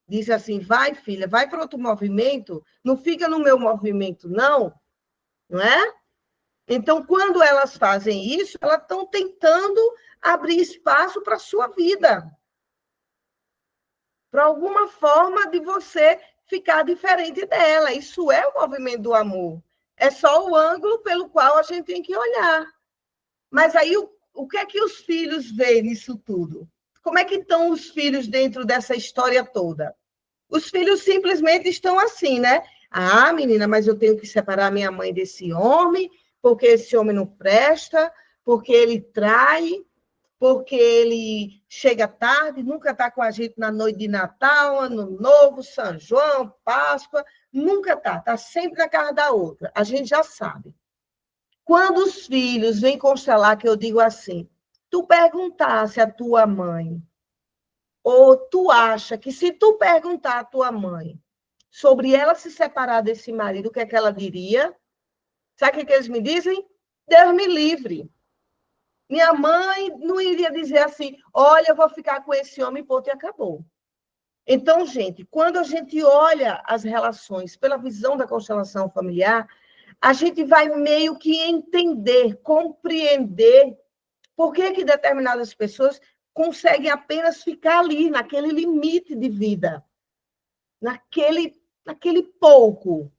Speaker 1: Disse assim, vai, filha, vai para outro movimento, não fica no meu movimento, não é? Então, quando elas fazem isso, elas estão tentando abrir espaço para a sua vida. Para alguma forma de você ficar diferente dela. Isso é o movimento do amor. É só o ângulo pelo qual a gente tem que olhar. Mas aí, o que é que os filhos veem nisso tudo? Como é que estão os filhos dentro dessa história toda? Os filhos simplesmente estão assim, né? Ah, menina, mas eu tenho que separar minha mãe desse homem, porque esse homem não presta, porque ele trai, porque ele chega tarde, nunca está com a gente na noite de Natal, Ano Novo, São João, Páscoa, nunca está sempre na casa da outra. A gente já sabe. Quando os filhos vêm constelar, que eu digo assim, tu perguntasse à tua mãe, ou tu acha que se tu perguntar à tua mãe sobre ela se separar desse marido, o que é que ela diria? Sabe o que eles me dizem? Deus me livre. Minha mãe não iria dizer assim, olha, eu vou ficar com esse homem, ponto, e acabou. Então, gente, quando a gente olha as relações pela visão da constelação familiar, a gente vai meio que entender, compreender por que determinadas pessoas conseguem apenas ficar ali, naquele limite de vida, naquele pouco.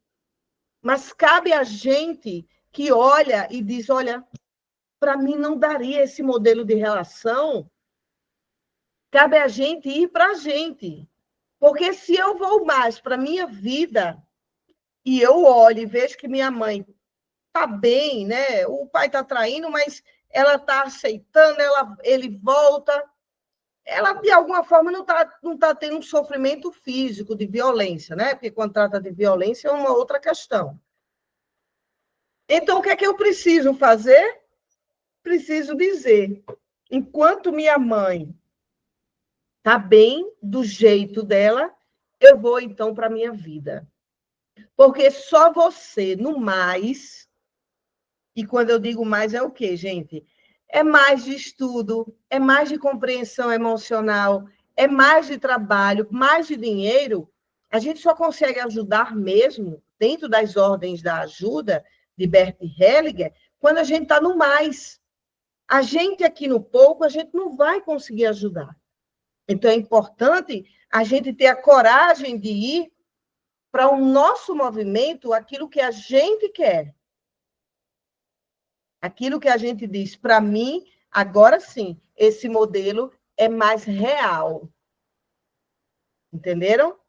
Speaker 1: Mas cabe a gente que olha e diz, olha, para mim não daria esse modelo de relação, cabe a gente ir para a gente. Porque se eu vou mais para a minha vida e eu olho e vejo que minha mãe está bem, né? O pai está traindo, mas ela está aceitando, ele volta. Ela, de alguma forma, não tá tendo um sofrimento físico de violência, né? Porque quando trata de violência é uma outra questão. Então, o que é que eu preciso fazer? Preciso dizer, enquanto minha mãe está bem do jeito dela, eu vou, então, para a minha vida. Porque só você, no mais, e quando eu digo mais, é o quê, gente? É mais de estudo, é mais de compreensão emocional, é mais de trabalho, mais de dinheiro. A gente só consegue ajudar mesmo, dentro das ordens da ajuda, de Bert Hellinger, quando a gente está no mais. A gente aqui no pouco, a gente não vai conseguir ajudar. Então, é importante a gente ter a coragem de ir para o nosso movimento, aquilo que a gente quer. Aquilo que a gente diz, para mim, agora sim, esse modelo é mais real. Entenderam?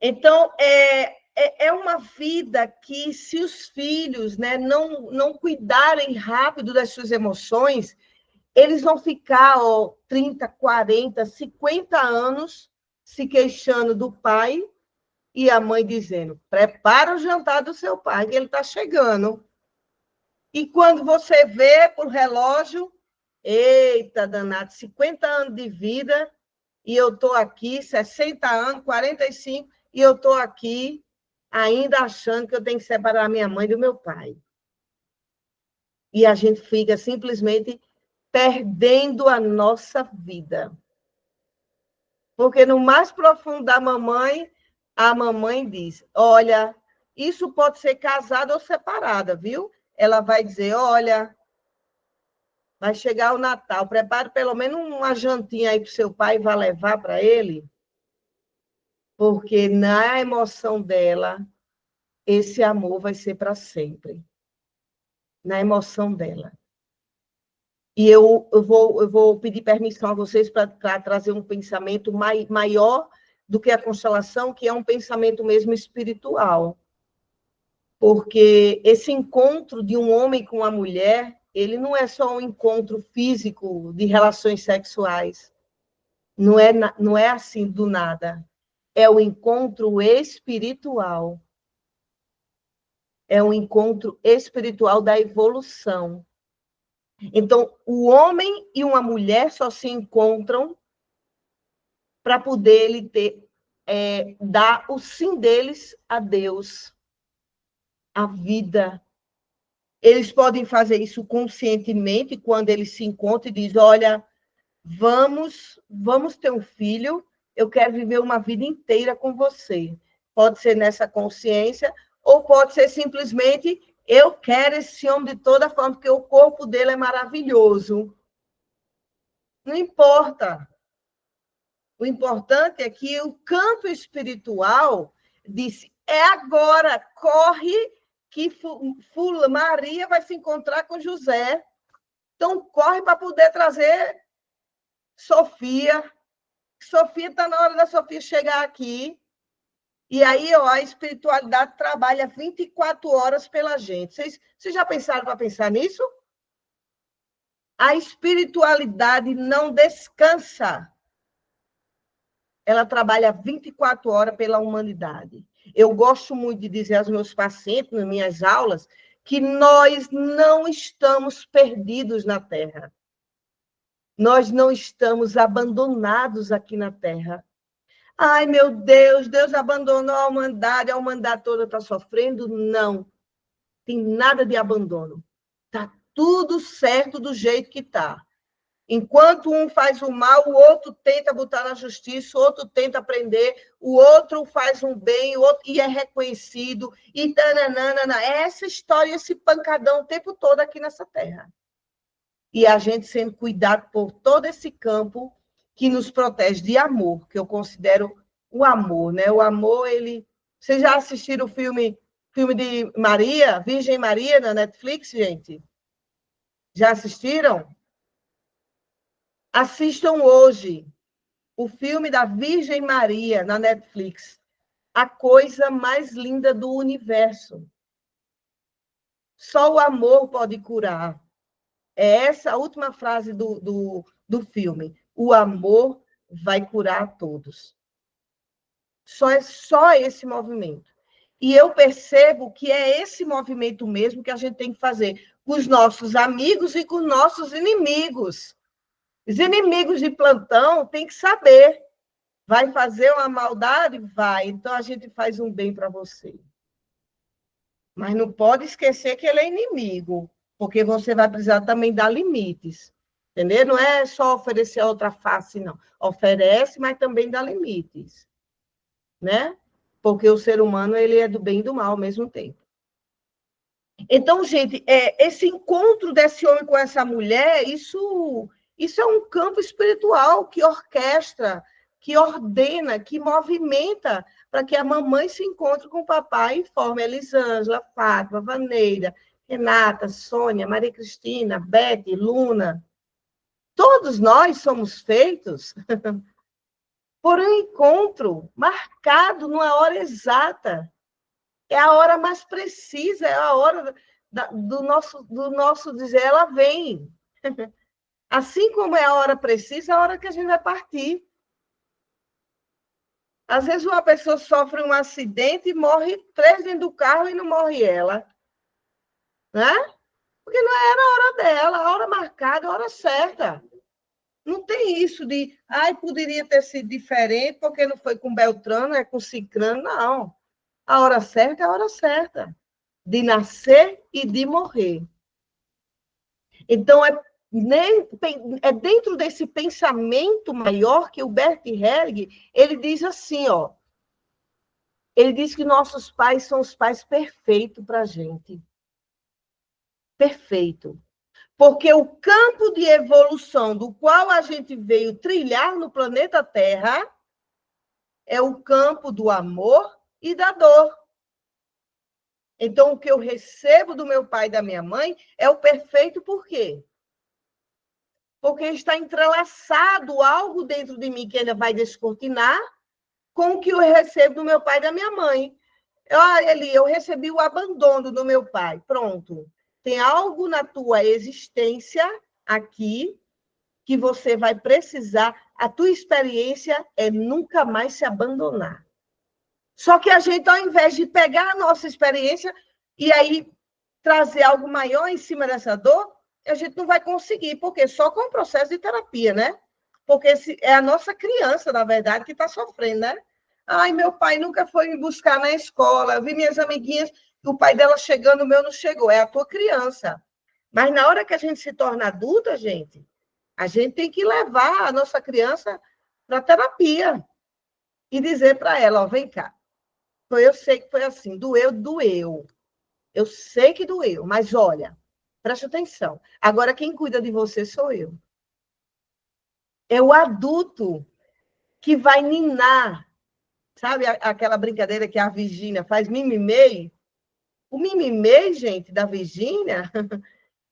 Speaker 1: Então, é uma vida que, se os filhos, né, não cuidarem rápido das suas emoções, eles vão ficar 30, 40, 50 anos se queixando do pai e a mãe dizendo, prepara o jantar do seu pai, que ele está chegando. E quando você vê por relógio, eita, danado, 50 anos de vida, e eu estou aqui, 60 anos, 45, e eu estou aqui ainda achando que eu tenho que separar minha mãe do meu pai. E a gente fica simplesmente perdendo a nossa vida. Porque no mais profundo da mamãe, a mamãe diz, olha, isso pode ser casada ou separada, viu? Ela vai dizer, olha, vai chegar o Natal, prepare pelo menos uma jantinha aí para o seu pai e vá levar para ele, porque na emoção dela, esse amor vai ser para sempre. Na emoção dela. E eu vou pedir permissão a vocês para trazer um pensamento maior do que a constelação, que é um pensamento mesmo espiritual. Porque esse encontro de um homem com uma mulher, ele não é só um encontro físico de relações sexuais. Não é assim do nada. é o encontro espiritual. É um encontro espiritual da evolução. Então, o homem e uma mulher só se encontram para poder ele dar o sim deles a Deus, a vida. Eles podem fazer isso conscientemente quando eles se encontram e dizem, olha, vamos ter um filho, eu quero viver uma vida inteira com você. Pode ser nessa consciência, ou pode ser simplesmente, eu quero esse homem de toda forma, porque o corpo dele é maravilhoso. Não importa. O importante é que o campo espiritual disse, é agora, corre, que Maria vai se encontrar com José. Então, corre para poder trazer Sofia. Sofia está na hora da Sofia chegar aqui. E aí, ó, a espiritualidade trabalha 24 horas pela gente. Vocês já pensaram para pensar nisso? A espiritualidade não descansa. Ela trabalha 24 horas pela humanidade. Eu gosto muito de dizer aos meus pacientes, nas minhas aulas, que nós não estamos perdidos na Terra. Nós não estamos abandonados aqui na Terra. Ai, meu Deus, Deus abandonou a humanidade toda está sofrendo? Não, tem nada de abandono. Está tudo certo do jeito que está. Enquanto um faz o mal, o outro tenta botar na justiça, o outro tenta prender, o outro faz um bem, o outro e é reconhecido, e tananana. É essa história, esse pancadão o tempo todo aqui nessa terra. E a gente sendo cuidado por todo esse campo que nos protege de amor, que eu considero o amor, né? O amor, ele... Vocês já assistiram o filme de Maria, Virgem Maria, na Netflix, gente? Já assistiram? Assistam hoje o filme da Virgem Maria na Netflix. A coisa mais linda do universo. Só o amor pode curar. É essa a última frase do filme. O amor vai curar a todos. É só esse movimento. E eu percebo que é esse movimento mesmo que a gente tem que fazer com os nossos amigos e com os nossos inimigos. Os inimigos de plantão têm que saber. Vai fazer uma maldade? Vai. Então, a gente faz um bem para você. Mas não pode esquecer que ele é inimigo, porque você vai precisar também dar limites. Entendeu? Não é só oferecer a outra face, não. Oferece, mas também dá limites. Né? Porque o ser humano ele é do bem e do mal ao mesmo tempo. Então, gente, esse encontro desse homem com essa mulher, isso é um campo espiritual que orquestra, que ordena, que movimenta para que a mamãe se encontre com o papai e forme Elisângela, Fátima, Vaneira, Renata, Sônia, Maria Cristina, Beth, Luna. Todos nós somos feitos por um encontro marcado numa hora exata. É a hora mais precisa, é a hora do nosso dizer, ela vem. Assim como é a hora precisa, é a hora que a gente vai partir. Às vezes uma pessoa sofre um acidente e morre 3 dentro do carro e não morre ela. Né? Porque não era a hora dela, a hora marcada, a hora certa. Não tem isso de, poderia ter sido diferente, porque não foi com Beltrano, é com Cicrano, não. A hora certa é a hora certa, de nascer e de morrer. Então, é dentro desse pensamento maior que o Bert Helling, ele diz assim, ó, ele diz que nossos pais são os pais perfeitos para a gente. Perfeito. Porque o campo de evolução do qual a gente veio trilhar no planeta Terra é o campo do amor e da dor. Então, o que eu recebo do meu pai e da minha mãe é o perfeito por quê? Porque está entrelaçado algo dentro de mim que ainda vai descortinar com o que eu recebo do meu pai e da minha mãe. Eu recebi o abandono do meu pai. Pronto. Tem algo na tua existência aqui que você vai precisar. A tua experiência é nunca mais se abandonar. Só que a gente, ao invés de pegar a nossa experiência e aí trazer algo maior em cima dessa dor, a gente não vai conseguir, porque só com o processo de terapia, né? Porque é a nossa criança, na verdade, que está sofrendo, né? Ai, meu pai nunca foi me buscar na escola, eu vi minhas amiguinhas, o pai dela chegando, o meu não chegou, é a tua criança. Mas na hora que a gente se torna adulta, gente, a gente tem que levar a nossa criança para a terapia e dizer para ela, ó, vem cá, eu sei que foi assim, doeu, doeu. Eu sei que doeu, mas olha, preste atenção. Agora quem cuida de você sou eu. É o adulto que vai ninar. Sabe aquela brincadeira que a Virgínia faz mimimei? O mimimei, gente, da Virgínia,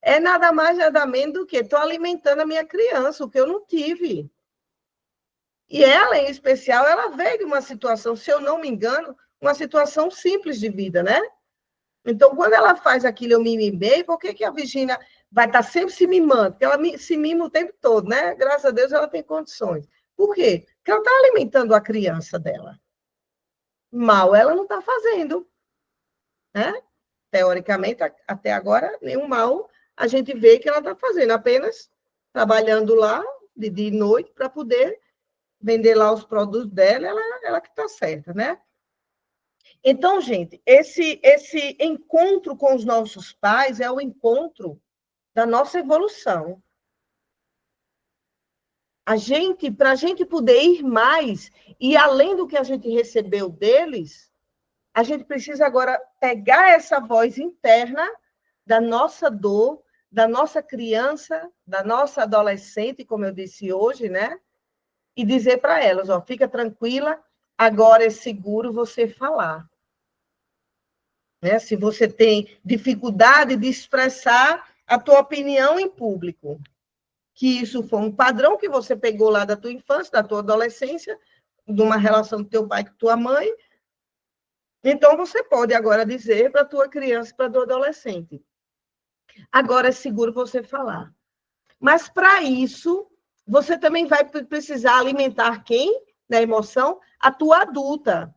Speaker 1: é nada mais, nada menos do que estou alimentando a minha criança, o que eu não tive. E ela, em especial, ela veio de uma situação, se eu não me engano, uma situação simples de vida, né? Então, quando ela faz aquilo, eu mimimei, por que a Virgínia vai estar sempre se mimando? Porque ela se mima o tempo todo, né? Graças a Deus ela tem condições. Por quê? Porque ela está alimentando a criança dela. Mal ela não está fazendo, né? Teoricamente, até agora, nenhum mal a gente vê que ela está fazendo, apenas trabalhando lá de noite para poder vender lá os produtos dela, ela que está certa, né? Então, gente, esse encontro com os nossos pais é o encontro da nossa evolução. Para a gente poder ir mais e além do que a gente recebeu deles, a gente precisa agora pegar essa voz interna da nossa dor, da nossa criança, da nossa adolescente, como eu disse hoje, né? E dizer para elas, ó, fica tranquila, agora é seguro você falar. Né? Se você tem dificuldade de expressar a tua opinião em público, que isso foi um padrão que você pegou lá da tua infância, da tua adolescência, de uma relação do teu pai com tua mãe, então você pode agora dizer para a tua criança, para a tua adolescente, agora é seguro você falar. Mas para isso, você também vai precisar alimentar quem? Na emoção? A tua adulta.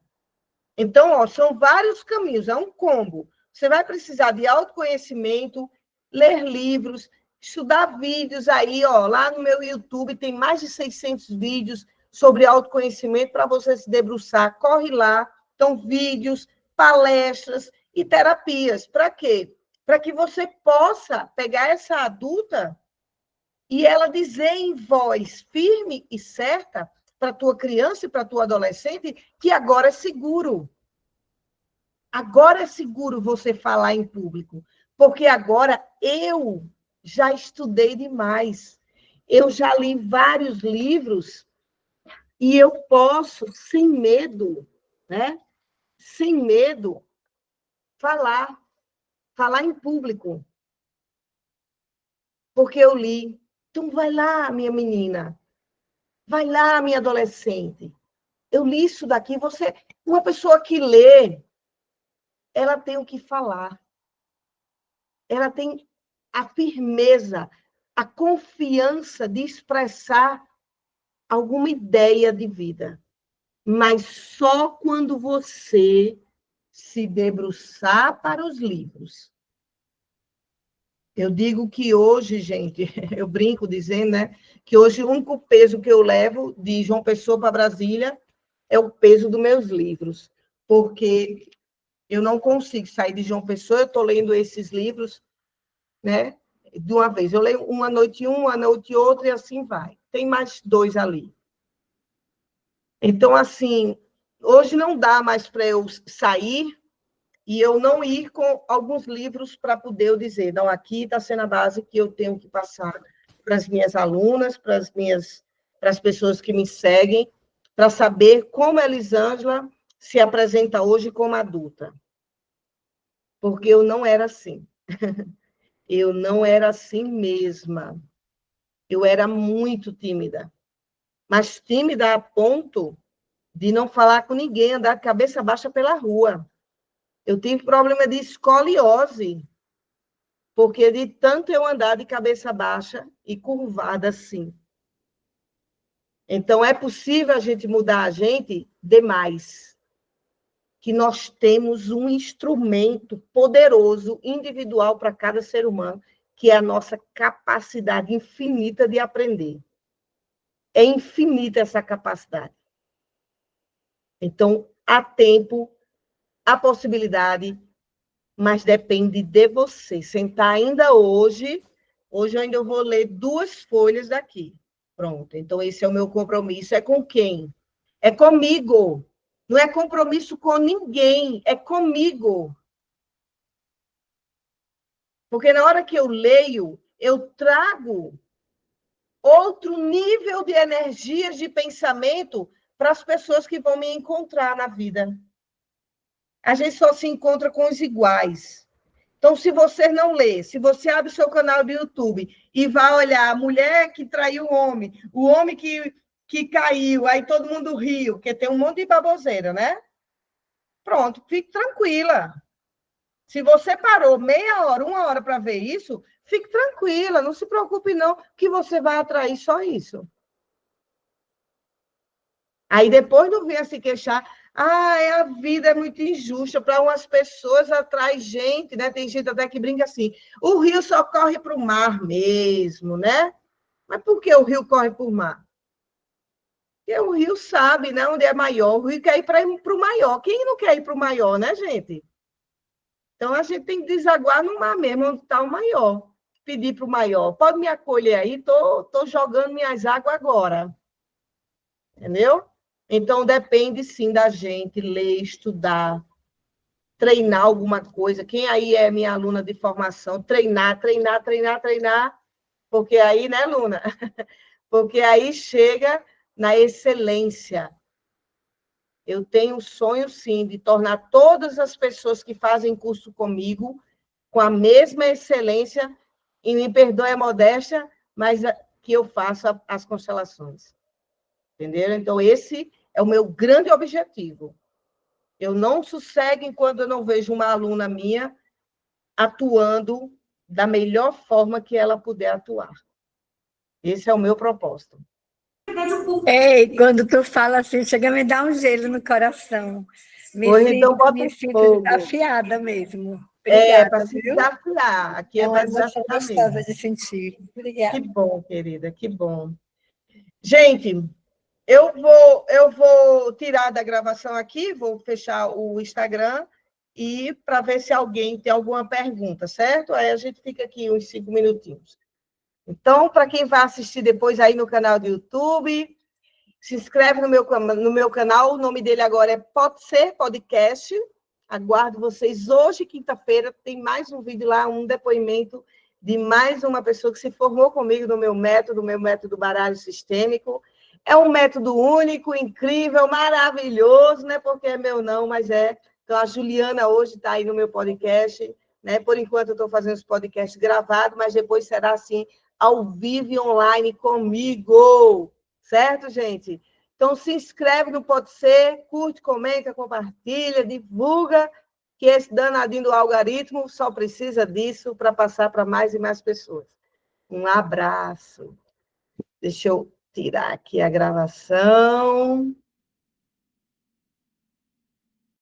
Speaker 1: Então, ó, são vários caminhos, é um combo. Você vai precisar de autoconhecimento, ler livros, estudar vídeos aí, ó, lá no meu YouTube tem mais de 600 vídeos sobre autoconhecimento para você se debruçar. Corre lá, então vídeos, palestras e terapias. Para quê? Para que você possa pegar essa adulta e ela dizer em voz firme e certa para a tua criança e para a tua adolescente que agora é seguro. Agora é seguro você falar em público, porque agora eu já estudei demais. Eu já li vários livros e eu posso, sem medo, né? Sem medo, falar em público, porque eu li. Então, vai lá, minha menina, vai lá, minha adolescente. Eu li isso daqui. Uma pessoa que lê, ela tem o que falar. Ela tem a firmeza, a confiança de expressar alguma ideia de vida. Mas só quando você se debruçar para os livros. Eu digo que hoje, gente, eu brinco dizendo, né, que hoje o único peso que eu levo de João Pessoa para Brasília é o peso dos meus livros, porque eu não consigo sair de João Pessoa, eu estou lendo esses livros, né, de uma vez. Eu leio uma noite uma noite outra, e assim vai. Tem mais dois ali. Então, assim, hoje não dá mais para eu sair e eu não ir com alguns livros para poder eu dizer, não, aqui está sendo a base que eu tenho que passar para as minhas alunas, para as pessoas que me seguem, para saber como a Elisângela se apresenta hoje como adulta. Porque eu não era assim. Eu não era assim mesma. Eu era muito tímida. Mas tímida a ponto de não falar com ninguém, andar de cabeça baixa pela rua. Eu tive problema de escoliose, porque de tanto eu andar de cabeça baixa e curvada assim. Então, é possível a gente mudar a gente demais. que nós temos um instrumento poderoso, individual para cada ser humano, que é a nossa capacidade infinita de aprender. É infinita essa capacidade. Então, há tempo, há possibilidade, mas depende de você. Sentar ainda hoje eu ainda vou ler 2 folhas daqui. Pronto, então esse é o meu compromisso. É com quem? É comigo. Não é compromisso com ninguém, é comigo. Porque na hora que eu leio, eu trago outro nível de energias de pensamento para as pessoas que vão me encontrar na vida. A gente só se encontra com os iguais. Então, se você não lê, se você abre seu canal do YouTube e vai olhar a mulher que traiu o homem que caiu, aí todo mundo riu, porque tem um monte de baboseira, né? Pronto, fique tranquila. Se você parou meia hora, 1 hora para ver isso, fique tranquila, não se preocupe não, que você vai atrair só isso. Aí depois não venha se queixar, a vida é muito injusta, para umas pessoas atrai gente, né? Tem gente até que brinca assim, o rio só corre para o mar mesmo, né? Mas por que o rio corre para o mar? Porque o rio sabe, né, onde é maior, o rio quer ir para o maior. Quem não quer ir para o maior, né, gente? Então, a gente tem que desaguar no mar mesmo, onde está o maior. Pedir para o maior, pode me acolher aí, estou jogando minhas águas agora. Entendeu? Então, depende, sim, da gente ler, estudar, treinar alguma coisa. Quem aí é minha aluna de formação, treinar, porque aí, né, Luna? Porque aí chega na excelência. Eu tenho um sonho, sim, de tornar todas as pessoas que fazem curso comigo com a mesma excelência, e me perdoe a modéstia, mas que eu faça as constelações. Entenderam? Então, esse é o meu grande objetivo. Eu não sossego enquanto eu não vejo uma aluna minha atuando da melhor forma que ela puder atuar. Esse é o meu propósito.
Speaker 2: Ei, quando tu fala assim, chega a me dar um gelo no coração.
Speaker 1: Hoje, então, bota
Speaker 2: Me
Speaker 1: um
Speaker 2: sinto
Speaker 1: fogo.
Speaker 2: desafiada mesmo.
Speaker 1: É para
Speaker 2: Obrigada,
Speaker 1: se
Speaker 2: viu?
Speaker 1: desafiar. Aqui
Speaker 2: É
Speaker 1: é
Speaker 2: uma
Speaker 1: para
Speaker 2: emoção
Speaker 1: desafiar
Speaker 2: gostosa
Speaker 1: mesmo.
Speaker 2: de sentir.
Speaker 1: Que
Speaker 2: Obrigada.
Speaker 1: bom, querida, que bom. Gente, eu vou tirar da gravação aqui, vou fechar o Instagram e para ver se alguém tem alguma pergunta, certo? Aí a gente fica aqui uns 5 minutinhos. Então, para quem vai assistir depois aí no canal do YouTube, se inscreve no meu canal, o nome dele agora é Pode Ser Podcast. Aguardo vocês hoje, quinta-feira, tem mais um vídeo lá, um depoimento de mais uma pessoa que se formou comigo no meu método baralho sistêmico. É um método único, incrível, maravilhoso, não é porque é meu não, mas é. Então, a Juliana hoje está aí no meu podcast, né? Por enquanto, eu estou fazendo os podcasts gravados, mas depois será assim, ao vivo e online comigo. Certo, gente? Então, se inscreve no Pode Ser, curte, comenta, compartilha, divulga, que esse danadinho do algoritmo só precisa disso para passar para mais e mais pessoas. Um abraço. Deixa eu tirar aqui a gravação.